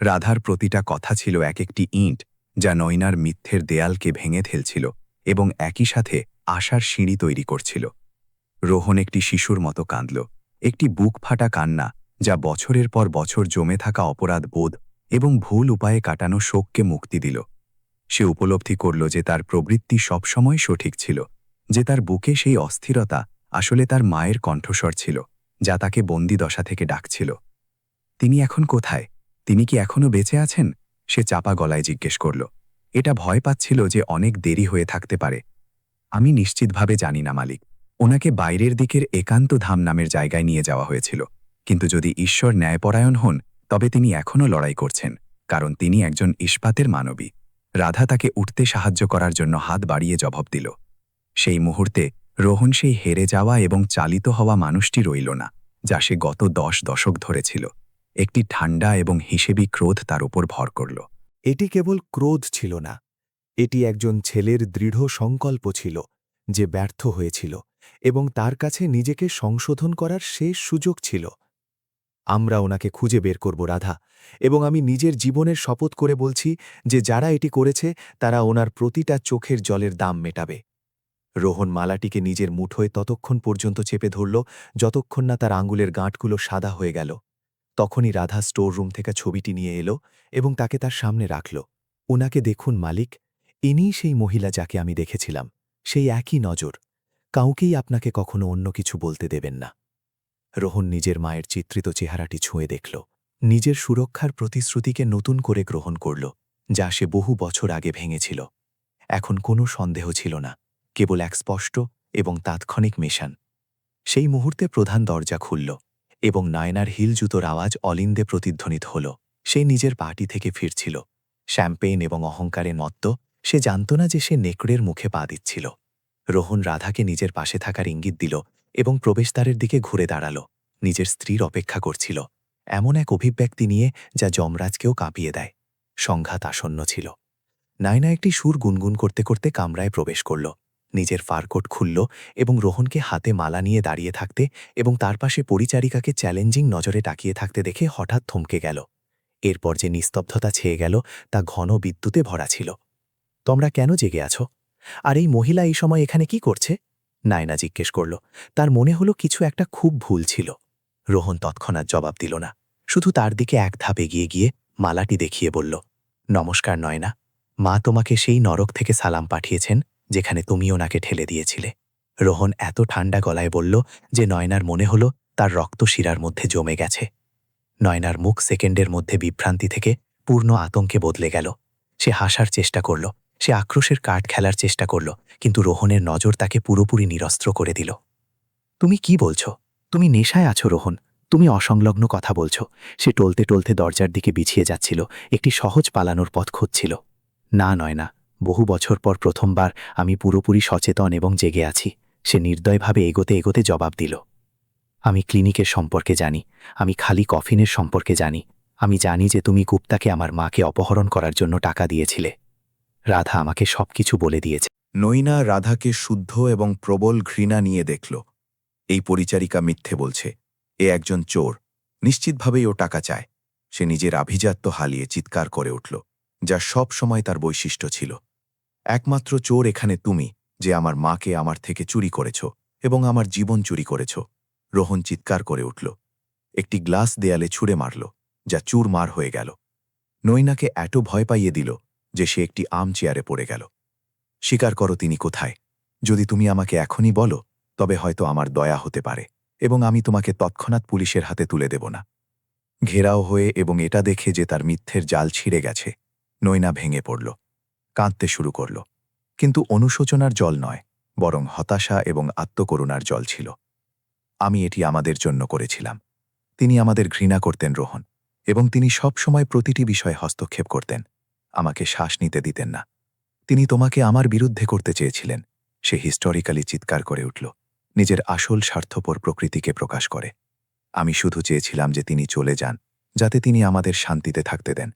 রাধার প্রতিটা কথা ছিল এক একটি ইঁট যা নয়নার মিথ্যের দেয়ালকে ভেঙে ফেলছিল এবং একই সাথে আশার সিঁড়ি তৈরি করছিল। রোহন একটি শিশুর মতো কাঁদল, একটি বুক ফাটা কান্না যা বছরের পর বছর জমে থাকা অপরাধ বোধ এবং ভুল উপায়ে কাটানো শোককে মুক্তি দিল। সে উপলব্ধি করল যে তার প্রবৃত্তি সবসময় সঠিক ছিল, যে তার বুকে সেই অস্থিরতা আসলে তার মায়ের কণ্ঠস্বর ছিল যা তাকে বন্দিদশা থেকে ডাকছিল। তিনি এখন কোথায়? তিনি কি এখনও বেঁচে আছেন? সে চাপা গলায় জিজ্ঞেস করল। এটা ভয় পাচ্ছিল যে অনেক দেরি হয়ে থাকতে পারে। আমি নিশ্চিতভাবে জানি না মালিক, ওনাকে বাইরের দিকের একান্ত ধাম নামের জায়গায় নিয়ে যাওয়া হয়েছিল, কিন্তু যদি ঈশ্বর ন্যায়পরায়ণ হন তবে তিনি এখনও লড়াই করছেন, কারণ তিনি একজন ইস্পাতের মানবী। রাধা তাকে উঠতে সাহায্য করার জন্য হাত বাড়িয়ে জবাব দিল। সেই মুহূর্তে রোহন সেই হেরে যাওয়া এবং চালিত হওয়া মানুষটি রইল না, যা সে গত 10 দশক ধরে ছিল। একটি ঠান্ডা এবং হিসেবি ক্রোধ তার উপর ভর করল। এটি কেবল ক্রোধ ছিল না, এটি একজন ছেলের দৃঢ় সংকল্প ছিল, যে ব্যর্থ হয়েছিল এবং তার কাছে নিজেকে সংশোধন করার শেষ সুযোগ ছিল। আমরা ওনাকে খুঁজে বের করব রাধা, এবং আমি নিজের জীবনের শপথ করে বলছি যে যারা এটি করেছে তারা ওনার প্রতিটা চোখের জলের দাম মেটাবে। রোহন মালাটিকে নিজের মুঠোয় ততক্ষণ পর্যন্ত চেপে ধরল যতক্ষণ না তার আঙুলের গাঁটগুলো সাদা হয়ে গেল। তখনই রাধা স্টোর রুম থেকে ছবিটি নিয়ে এলো এবং তাকে তার সামনে রাখল। ওনাকে দেখুন মালিক, ইনিই সেই মহিলা যাকে আমি দেখেছিলাম, সেই একই নজর। কাউকেই আপনাকে কখনো অন্য কিছু বলতে দেবেন না। রোহন নিজের মায়ের চিত্রিত চেহারাটি ছুঁয়ে দেখল, নিজের সুরক্ষার প্রতিশ্রুতিকে নতুন করে গ্রহণ করল, যা সে বহু বছর আগে ভেঙেছিল। এখন কোনো সন্দেহ ছিল না, কেবল এক স্পষ্ট এবং তাৎক্ষণিক মেশান। সেই মুহূর্তে প্রধান দরজা খুলল এবং নয়নার হিল জুতোর আওয়াজ অলিন্দে প্রতিধ্বনিত হল। সে নিজের পার্টি থেকে ফিরছিল, শ্যাম্পেইন এবং অহংকারে মত্ত। সে জানত না যে সে নেকড়ের মুখে পা দিচ্ছিল। রোহন রাধাকে নিজের পাশে থাকার ইঙ্গিত দিল এবং প্রবেশদ্বারের দিকে ঘুরে দাঁড়াল। নিজের স্ত্রীর অপেক্ষা করছিল, এমন এক অভিব্যক্তি নিয়ে যা যমরাজকেও কাঁপিয়ে দেয়। সংঘাত আসন্ন ছিল। নায়না একটি সুর গুনগুন করতে করতে কামরায় প্রবেশ করল, নিজের ফারকোট খুলল এবং রোহনকে হাতে মালা নিয়ে দাঁড়িয়ে থাকতে এবং তার পাশে পরিচারিকাকে চ্যালেঞ্জিং নজরে তাকিয়ে থাকতে দেখে হঠাৎ থমকে গেল। এরপর যে নিস্তব্ধতা ছেয়ে গেল তা ঘন বিদ্যুতে ভরা ছিল। তোমরা কেন জেগে আছো? আর এই মহিলা এই সময় এখানে কি করছে? নায়না জিজ্ঞেস করল। তার মনে হলো কিছু একটা খুব ভুল ছিল। রোহন তৎক্ষণাৎ জবাব দিল না, শুধু তার দিকে এক ধাপ এগিয়ে গিয়ে মালাটি দেখিয়ে বলল, নমস্কার নয়না, মা তোমাকে সেই নরক থেকে সালাম পাঠিয়েছেন যেখানে তুমি ওনাকে ঠেলে দিয়েছিলে। রোহন এত ঠান্ডা গলায় বলল যে নয়নার মনে হলো তার রক্ত শিরার মধ্যে জমে গেছে। নয়নার মুখ সেকেন্ডের মধ্যে বিভ্রান্তি থেকে পূর্ণ আতঙ্কে বদলে গেল। সে হাসার চেষ্টা করল, সে আক্রোশের কাঠ খেলার চেষ্টা করল, কিন্তু রোহনের নজর তাকে পুরোপুরি নিরস্ত্র করে দিল। তুমি কি বলছ? তুমি নেশায় আছো রোহন, তুমি অসংলগ্ন কথা বলছ। সে টলতে টলতে দরজার দিকে বিছিয়ে যাচ্ছিল, একটি সহজ পালানোর পথ খুঁজছিল। না নয়না, বহু বছর পর প্রথমবার আমি পুরোপুরি সচেতন এবং জেগে আছি। সে নির্দয়ভাবে এগোতে এগোতে জবাব দিল, আমি ক্লিনিকের সম্পর্কে জানি, আমি খালি কফিনের সম্পর্কে জানি। আমি জানি যে তুমি গুপ্তাকে আমার মাকে অপহরণ করার জন্য টাকা দিয়েছিলে। রাধা আমাকে সবকিছু বলে দিয়েছে। নৈনা রাধাকে শুদ্ধ এবং প্রবল ঘৃণা নিয়ে দেখল। এই পরিচারিকা মিথ্যে বলছে, এ একজন চোর, নিশ্চিতভাবেই ও টাকা চায়। সে নিজের আভিজাত্য হালিয়ে চিৎকার করে উঠল, যা সব সময় তার বৈশিষ্ট্য ছিল। একমাত্র চোর এখানে তুমি, যে আমার মাকে আমার থেকে চুরি করেছ এবং আমার জীবন চুরি করেছ। রোহন চিৎকার করে উঠল, একটি গ্লাস দেয়ালে ছুঁড়ে মারল, যা চুরমার হয়ে গেল। নৈনাকে এত ভয় পাইয়ে দিল যে সে একটি আম চেয়ারে পড়ে গেল। স্বীকার করো তিনি কোথায়। যদি তুমি আমাকে এখনই বলো তবে হয়তো আমার দয়া হতে পারে এবং আমি তোমাকে তৎক্ষণাৎ পুলিশের হাতে তুলে দেব না। ঘেরাও হয়ে এবং এটা দেখে যে তার মিথ্যের জাল ছিঁড়ে গেছে, নৈনা ভেঙে পড়ল, কাঁদতে শুরু করল। কিন্তু অনুশোচনার জল নয়, বরং হতাশা এবং আত্মকরুণার জল ছিল। আমি এটি আমাদের জন্য করেছিলাম। তিনি আমাদের ঘৃণা করতেন রোহন, এবং তিনি সব সময় প্রতিটি বিষয়ে হস্তক্ষেপ করতেন, আমাকে শ্বাস নিতে দিতেন না। তিনি তোমাকে আমার বিরুদ্ধে করতে চেয়েছিলেন। সে হিস্টোরিক্যালি চিৎকার করে উঠল, নিজের আসল স্বার্থপর প্রকৃতিকে প্রকাশ করে। আমি শুধু চেয়েছিলাম যে তিনি চলে যান, যাতে তিনি আমাদের শান্তিতে থাকতে দেন।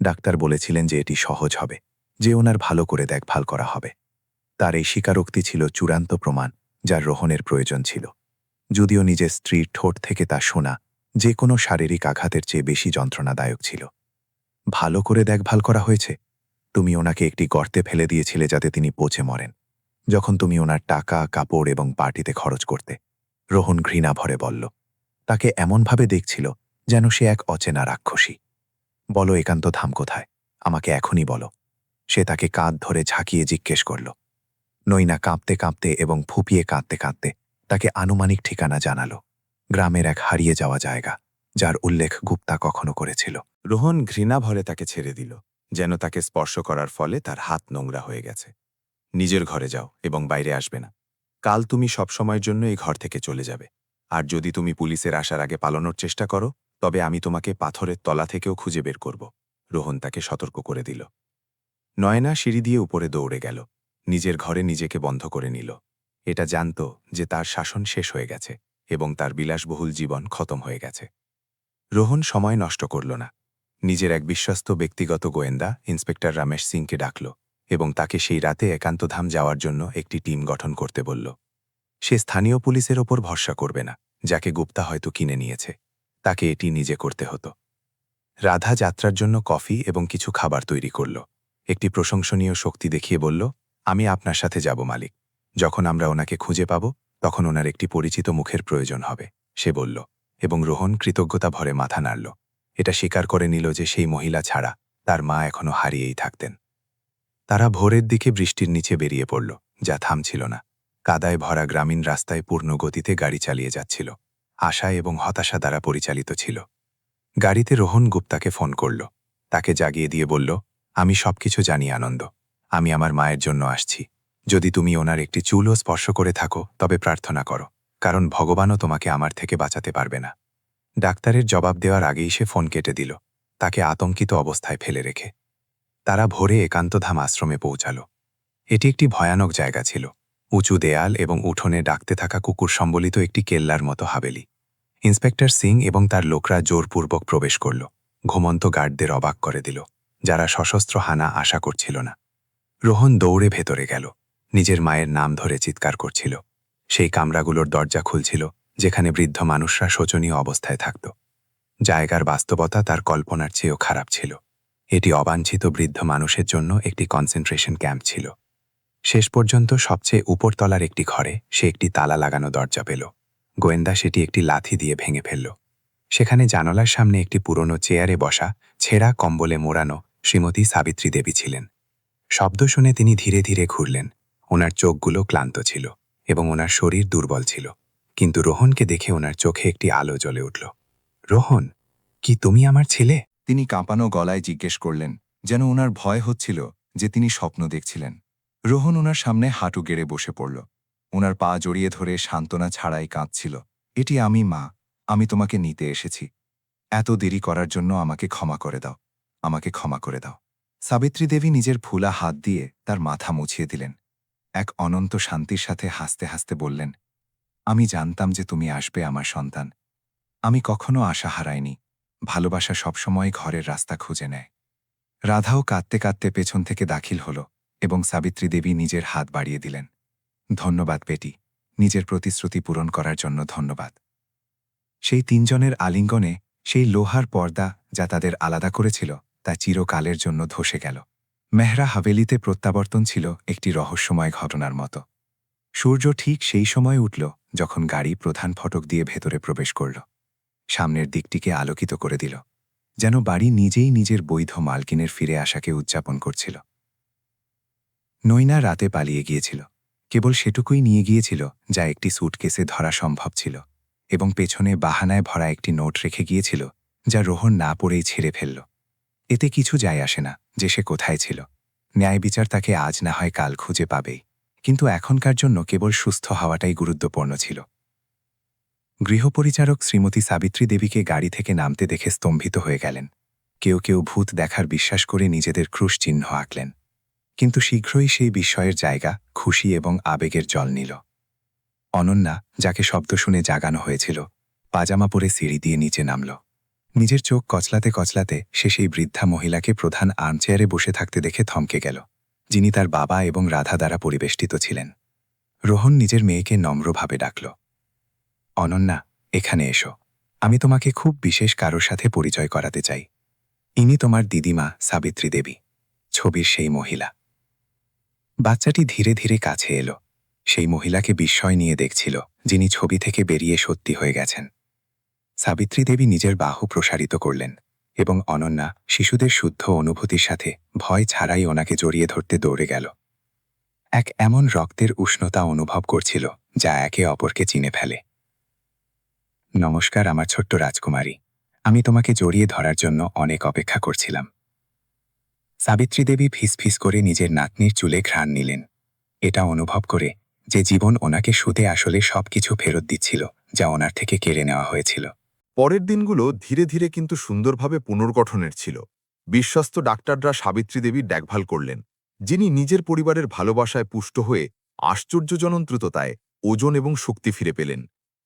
ডাক্তার বলেছিলেন যে এটি সহজ হবে, যে ওনার ভালো করে দেখভাল করা হবে। তার এই স্বীকারোক্তি ছিল চূড়ান্ত প্রমাণ, যার রোহনের প্রয়োজন ছিল। যদিও নিজের স্ত্রীর ঠোঁট থেকে তা শোনা যে কোনো শারীরিক আঘাতের চেয়ে বেশি যন্ত্রণাদায়ক ছিল। ভালো করে দেখভাল করা হয়েছে? তুমি ওনাকে একটি গর্তে ফেলে দিয়েছিলে যাতে তিনি পচে মরেন, যখন তুমি ওনার টাকা, কাপড় এবং পার্টিতে খরচ করতে। রোহন ঘৃণা ভরে বলল, তাকে এমনভাবে দেখছিল যেন সে এক অচেনা রাক্ষসী। বলো একান্ত ধাম কোথায়, আমাকে এখনই বলো। সে তাকে কাঁধ ধরে ঝাঁকিয়ে জিজ্ঞেস করল। নৈনা কাঁপতে কাঁপতে এবং ফুপিয়ে কাঁদতে কাঁদতে তাকে আনুমানিক ঠিকানা জানালো, গ্রামের এক হারিয়ে যাওয়া জায়গা, যার উল্লেখ গুপ্তা কখনো করেছিল। রোহন ঘৃণা ভরে তাকে ছেড়ে দিল, যেন তাকে স্পর্শ করার ফলে তার হাত নোংরা হয়ে গেছে। নিজের ঘরে যাও এবং বাইরে আসবে না, কাল তুমি সবসময়ের জন্য এই ঘর থেকে চলে যাবে। আর যদি তুমি পুলিশের আসার আগে পালানোর চেষ্টা করো, তবে আমি তোমাকে পাথরের তলা থেকেও খুঁজে বের করব। রোহন তাকে সতর্ক করে দিল। নয়না সিঁড়ি দিয়ে উপরে দৌড়ে গেল, নিজের ঘরে নিজেকে বন্ধ করে নিল। এটা জানত যে তার শাসন শেষ হয়ে গেছে এবং তার বিলাসবহুল জীবন খতম হয়ে গেছে। রোহন সময় নষ্ট করল না। নিজের এক বিশ্বস্ত ব্যক্তিগত গোয়েন্দা ইন্সপেক্টর রমেশ সিংকে ডাকল এবং তাকে সেই রাতে একান্তধাম যাওয়ার জন্য একটি টিম গঠন করতে বলল। সে স্থানীয় পুলিশের ওপর ভরসা করবে না, যাকে গুপ্তা হয়তো কিনে নিয়েছে। তাকে এটি নিজে করতে হতো। রাধা যাত্রার জন্য কফি এবং কিছু খাবার তৈরি করল। একটি প্রশংসনীয় শক্তি দেখিয়ে বলল, আমি আপনার সাথে যাব মালিক। যখন আমরা ওনাকে খুঁজে পাব, তখন ওনার একটি পরিচিত মুখের প্রয়োজন হবে, সে বলল, এবং রোহন কৃতজ্ঞতা ভরে মাথা নাড়ল। এটা স্বীকার করে নিল যে সেই মহিলা ছাড়া তার মা এখনও হারিয়েই থাকতেন। তারা ভোরের দিকে বৃষ্টির নিচে বেরিয়ে পড়ল, যা থামছিল না। কাদায় ভরা গ্রামীণ রাস্তায় পূর্ণ গতিতে গাড়ি চালিয়ে যাচ্ছিল, আশা এবং হতাশা দ্বারা পরিচালিত ছিল। গাড়িতে রোহন গুপ্তাকে ফোন করল, তাকে জাগিয়ে দিয়ে বলল, আমি সবকিছু জানি আনন্দ। আমি আমার মায়ের জন্য আসছি। যদি তুমি ওনার একটি চুলও স্পর্শ করে থাকো, তবে প্রার্থনা করো, কারণ ভগবানও তোমাকে আমার থেকে বাঁচাতে পারবে না। ডাক্তারের জবাব দেওয়ার আগেই সে ফোন কেটে দিল, তাকে আতঙ্কিত অবস্থায় ফেলে রেখে। তারা ভোরে একান্তধাম আশ্রমে পৌঁছাল। এটি একটি ভয়ানক জায়গা ছিল, উঁচু দেয়াল এবং উঠোনে ডাকতে থাকা কুকুর সম্বলিত একটি কেল্লার মতো হাবেলি। ইন্সপেক্টর সিং এবং তার লোকরা জোরপূর্বক প্রবেশ করল, ঘুমন্ত গার্ডদের অবাক করে দিল, যারা সশস্ত্র হানা আশা করছিল না। রোহন দৌড়ে ভেতরে গেল, নিজের মায়ের নাম ধরে চিৎকার করছিল। সেই কামরাগুলোর দরজা খুলছিল, যেখানে বৃদ্ধ মানুষরা শোচনীয় অবস্থায় থাকত। জায়গার বাস্তবতা তার কল্পনার চেয়েও খারাপ ছিল। এটি অবাঞ্ছিত বৃদ্ধ মানুষের জন্য একটি কনসেন্ট্রেশন ক্যাম্প ছিল। শেষ পর্যন্ত সবচেয়ে উপরতলার একটি ঘরে সে একটি তালা লাগানো দরজা পেল। গোয়েন্দা সেটি একটি লাথি দিয়ে ভেঙে ফেলল। সেখানে জানালার সামনে একটি পুরনো চেয়ারে বসা, ছেঁড়া কম্বলে মোড়ানো শ্রীমতী সাবিত্রী দেবী ছিলেন। শব্দ শুনে তিনি ধীরে ধীরে ঘুরলেন। ওনার চোখগুলো ক্লান্ত ছিল এবং ওনার শরীর দুর্বল ছিল, কিন্তু রোহনকে দেখে ওনার চোখে একটি আলো জ্বলে উঠল। রোহন, কি তুমি আমার ছেলে? তিনি কাঁপানো গলায় জিজ্ঞেস করলেন, যেন ওনার ভয় হচ্ছিল যে তিনি স্বপ্ন দেখছিলেন। রোহন ওনার সামনে হাঁটু গেড়ে বসে পড়ল। ওনার পা জড়িয়ে ধরে সান্ত্বনা ছাড়াই কাঁদছিল। এটি আমি, মা। আমি তোমাকে নিতে এসেছি। এত দেরি করার জন্য আমাকে ক্ষমা করে দাও। আমাকে ক্ষমা করে দাও। সাবিত্রী দেবী নিজের ফুলা হাত দিয়ে তার মাথা মুছিয়ে দিলেন। এক অনন্ত শান্তির সাথে হাসতে হাসতে বললেন, আমি জানতাম যে তুমি আসবে, আমার সন্তান। আমি কখনো আশা হারাইনি। ভালোবাসা সবসময় ঘরের রাস্তা খুঁজে নেয়। রাধাও কাঁদতে কাঁদতে পেছন থেকে দাখিল হল এবং সাবিত্রী দেবী নিজের হাত বাড়িয়ে দিলেন। ধন্যবাদ বেটি, নিজের প্রতিশ্রুতি পূরণ করার জন্য ধন্যবাদ। সেই তিনজনের আলিঙ্গনে সেই লোহার পর্দা যা তাদের আলাদা করেছিল তা চিরকালের জন্য ধসে গেল। মেহরা হাভেলিতে প্রত্যাবর্তন ছিল একটি রহস্যময় ঘটনার মতো। সূর্য ঠিক সেই সময় উঠল যখন গাড়ি প্রধান ফটক দিয়ে ভেতরে প্রবেশ করল। সামনের দিকটিকে আলোকিত করে দিল, যেন বাড়ি নিজেই নিজের বৈধ মালকিনের ফিরে আসাকে উদযাপন করছিল। নৈনা রাতে পালিয়ে গিয়েছিল। কেবল সেটুকুই নিয়ে গিয়েছিল যা একটি স্যুটকেসে ধরা সম্ভব ছিল, এবং পেছনে বাহানায় ভরা একটি নোট রেখে গিয়েছিল যা রোহন না পড়েই ছেড়ে ফেলল। এতে কিছু যায় আসে না যে সে কোথায় ছিল। ন্যায় বিচার তাকে আজ না হয় কাল খুঁজে পাবেই, কিন্তু এখনকার জন্য কেবল সুস্থ হওয়াটাই গুরুত্বপূর্ণ ছিল। গৃহপরিচারক শ্রীমতী সাবিত্রী দেবীকে গাড়ি থেকে নামতে দেখে স্তম্ভিত হয়ে গেলেন। কেউ কেউ ভূত দেখার বিশ্বাস করে নিজেদের ক্রুশ চিহ্ন আঁকলেন, কিন্তু শীঘ্রই সেই বিস্ময়ের জায়গা খুশি এবং আবেগের জল নিল। অনন্যা, যাকে শব্দ শুনে জাগানো হয়েছিল, পাজামা পরে সিঁড়ি দিয়ে নিচে নামল। নিজের চোখ কচলাতে কচলাতে সে সেই বৃদ্ধা মহিলাকে প্রধান আর্মচেয়ারে বসে থাকতে দেখে থমকে গেল, যিনি তার বাবা এবং রাধা দ্বারা পরিবেষ্টিত ছিলেন। রোহন নিজের মেয়েকে নম্রভাবে ডাকল, অনন্যা, এখানে এসো। আমি তোমাকে খুব বিশেষ কারোর সাথে পরিচয় করাতে চাই। ইনি তোমার দিদিমা সাবিত্রী দেবী, ছবির সেই মহিলা। বাচ্চাটি ধীরে ধীরে কাছে এলো। সেই মহিলাকে বিস্ময় নিয়ে দেখছিল, যিনি ছবি থেকে বেরিয়ে সত্যি হয়ে গেছেন। সাবিত্রী দেবী নিজের বাহু প্রসারিত করলেন এবং অনন্যা শিশুদের শুদ্ধ অনুভূতির সাথে ভয় ছাড়াই ওনাকে জড়িয়ে ধরতে দৌড়ে গেল। এক এমন রক্তের উষ্ণতা অনুভব করছিল যা একে অপরকে চিনে ফেলে। নমস্কার আমার ছোট্ট রাজকুমারী, আমি তোমাকে জড়িয়ে ধরার জন্য অনেক অপেক্ষা করছিলাম। সাবিত্রী দেবী ফিস ফিস করে নিজের নাতনির চুলে ঘ্রাণ নিলেন। এটা অনুভব করে যে জীবন ওনাকে সুদে আসলে সবকিছু ফেরত দিচ্ছিল যা ওনার থেকে কেড়ে নেওয়া হয়েছিল। পরের দিনগুলো ধীরে ধীরে কিন্তু সুন্দরভাবে পুনর্গঠনের ছিল। বিশ্বস্ত ডাক্তাররা সাবিত্রী দেবীর দেখভাল করলেন, যিনি নিজের পরিবারের ভালোবাসায় পুষ্ট হয়ে আশ্চর্যজনক দ্রুততায় ওজন এবং শক্তি ফিরে পেলেন।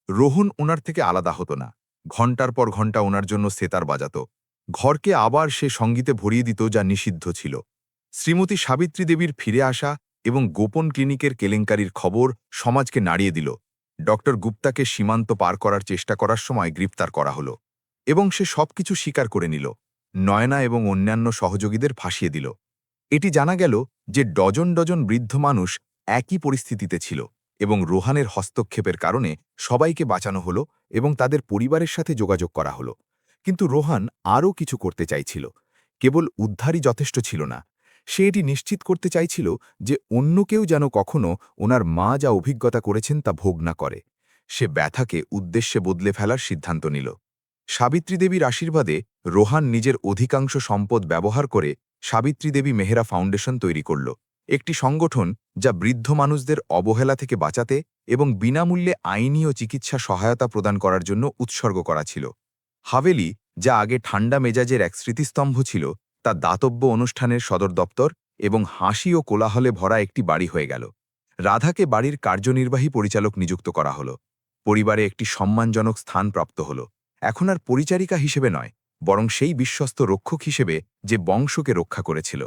রোহন ওনার থেকে আলাদা হতো না, ঘণ্টার পর ঘণ্টা ওনার জন্য সেতার বাজাত, ঘরকে আবার সে সঙ্গীতে ভরিয়ে দিত যা নিষিদ্ধ ছিল। শ্রীমতী সাবিত্রী দেবীর ফিরে আসা এবং গোপন ক্লিনিকের কেলেঙ্কারির খবর সমাজকে নাড়িয়ে দিল। ডক্টর গুপ্তাকে সীমান্ত পার করার চেষ্টা করার সময় গ্রেপ্তার করা হলো এবং সে সবকিছু স্বীকার করে নিল। নয়না এবং অন্যান্য সহযোগীদের ফাঁসিয়ে দিল। এটি জানা গেল যে ডজন ডজন বৃদ্ধ মানুষ একই পরিস্থিতিতে ছিল এবং রোহানের হস্তক্ষেপের কারণে সবাইকে বাঁচানো হলো এবং তাদের পরিবারের সাথে যোগাযোগ করা হলো। কিন্তু রোহান আরও কিছু করতে চাইছিল। কেবল উদ্ধারই যথেষ্ট ছিল না, সে এটি নিশ্চিত করতে চাইছিল যে অন্য কেউ যেন কখনো ওনার মা যা অভিজ্ঞতা করেছেন তা ভোগ না করে। সে ব্যথাকে উদ্দেশ্যে বদলে ফেলার সিদ্ধান্ত নিল। সাবিত্রী দেবীর আশীর্বাদে রোহান নিজের অধিকাংশ সম্পদ ব্যবহার করে সাবিত্রী দেবী মেহরা ফাউন্ডেশন তৈরি করল, একটি সংগঠন যা বৃদ্ধ মানুষদের অবহেলা থেকে বাঁচাতে এবং বিনামূল্যে আইনি ও চিকিৎসা সহায়তা প্রদান করার জন্য উৎসর্গ করা ছিল। হাভেলি, যা আগে ঠান্ডা মেজাজের এক স্মৃতিস্তম্ভ ছিল, তা দাতব্য অনুষ্ঠানের সদর দপ্তর এবং হাসি ও কোলাহলে ভরা একটি বাড়ি হয়ে গেল। রাধাকে বাড়ির কার্যনির্বাহী পরিচালক নিযুক্ত করা হল। পরিবারে একটি সম্মানজনক স্থান প্রাপ্ত হল, এখন আর পরিচারিকা হিসেবে নয়, বরং সেই বিশ্বস্ত রক্ষক হিসেবে যে বংশকে রক্ষা করেছিল।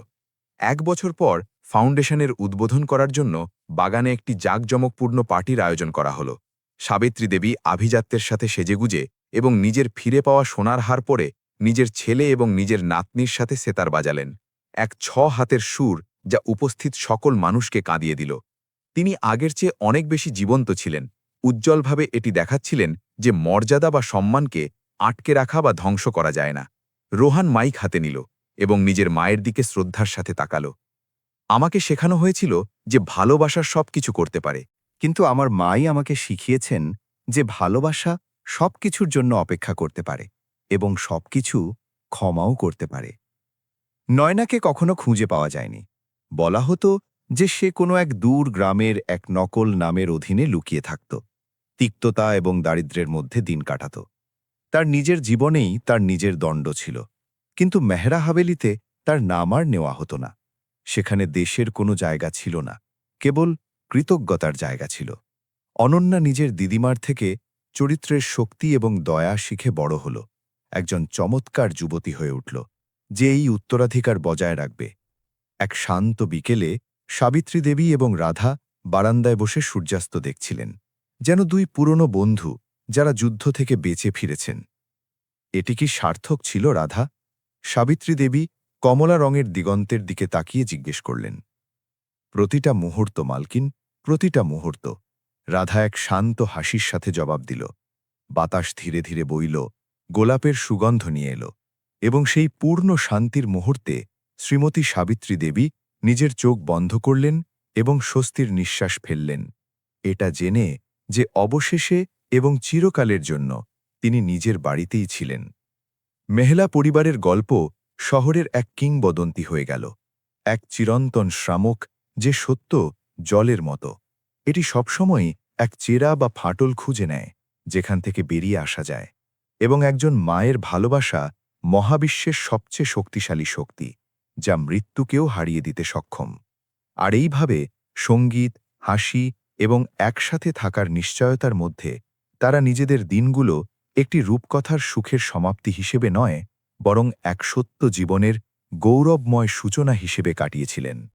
1 বছর পর ফাউন্ডেশনের উদ্বোধন করার জন্য বাগানে একটি জাঁকজমকপূর্ণ পার্টির আয়োজন করা হল। সাবিত্রী দেবী আভিজাত্যের সাথে সেজেগুজে এবং নিজের ফিরে পাওয়া সোনার হার পরে নিজের ছেলে এবং নিজের নাতনির সাথে সেতার বাজালেন, এক 6 হাতের সুর যা উপস্থিত সকল মানুষকে কাঁদিয়ে দিল। তিনি আগের চেয়ে অনেক বেশি জীবন্ত ছিলেন, উজ্জ্বলভাবে এটি দেখাচ্ছিলেন যে মর্যাদা বা সম্মানকে আটকে রাখা বা ধ্বংস করা যায় না। রোহান মাইক হাতে নিল এবং নিজের মায়ের দিকে শ্রদ্ধার সাথে তাকাল। আমাকে শেখানো হয়েছিল যে ভালোবাসার সব কিছু করতে পারে, কিন্তু আমার মাই আমাকে শিখিয়েছেন যে ভালোবাসা সবকিছুর জন্য অপেক্ষা করতে পারে এবং সবকিছু ক্ষমাও করতে পারে। নয়নাকে কখনো খুঁজে পাওয়া যায়নি। বলা হতো যে সে কোনো এক দূর গ্রামের এক নকল নামের অধীনে লুকিয়ে থাকত, তিক্ততা এবং দারিদ্র্যের মধ্যে দিন কাটাত। তার নিজের জীবনেই তার নিজের দণ্ড ছিল, কিন্তু মেহরা হাভেলিতে তার নাম আর নেওয়া হতো না। সেখানে দেশের কোনো জায়গা ছিল না, কেবল কৃতজ্ঞতার জায়গা ছিল। অনন্যা নিজের দিদিমার থেকে চরিত্রের শক্তি এবং দয়া শিখে বড় হল, একজন চমৎকার যুবতী হয়ে উঠল, যে এই উত্তরাধিকার বজায় রাখবে। এক শান্ত বিকেলে সাবিত্রী দেবী এবং রাধা বারান্দায় বসে সূর্যাস্ত দেখছিলেন, যেন 2 পুরনো বন্ধু যারা যুদ্ধ থেকে বেঁচে ফিরেছেন। এটি কি সার্থক ছিল রাধা? সাবিত্রী দেবী কমলা রঙের দিগন্তের দিকে তাকিয়ে জিজ্ঞেস করলেন। প্রতিটা মুহূর্ত মালকিন, প্রতিটা মুহূর্ত, রাধা এক শান্ত হাসির সাথে জবাব দিল। বাতাস ধীরে ধীরে বইল, গোলাপের সুগন্ধ নিয়ে এলো, এবং সেই পূর্ণ শান্তির মুহূর্তে শ্রীমতী সাবিত্রী দেবী নিজের চোখ বন্ধ করলেন এবং স্বস্তির নিঃশ্বাস ফেললেন, এটা জেনে যে অবশেষে এবং চিরকালের জন্য তিনি নিজের বাড়িতেই ছিলেন। মেহলা পরিবারের গল্প শহরের এক কিংবদন্তি হয়ে গেল, এক চিরন্তন শ্রামক যে সত্য জলের মতো। এটি সবসময়ই এক চেরা বা ফাটল খুঁজে নেয় যেখান থেকে বেরিয়ে আসা যায়, এবং একজন মায়ের ভালোবাসা মহাবিশ্বের সবচেয়ে শক্তিশালী শক্তি, যা মৃত্যুকেও হারিয়ে দিতে সক্ষম। আর এইভাবে সঙ্গীত, হাসি এবং একসাথে থাকার নিশ্চয়তার মধ্যে তারা নিজেদের দিনগুলো একটি রূপকথার সুখের সমাপ্তি হিসেবে নয়, বরং এক সত্য জীবনের গৌরবময় সূচনা হিসেবে কাটিয়েছিলেন।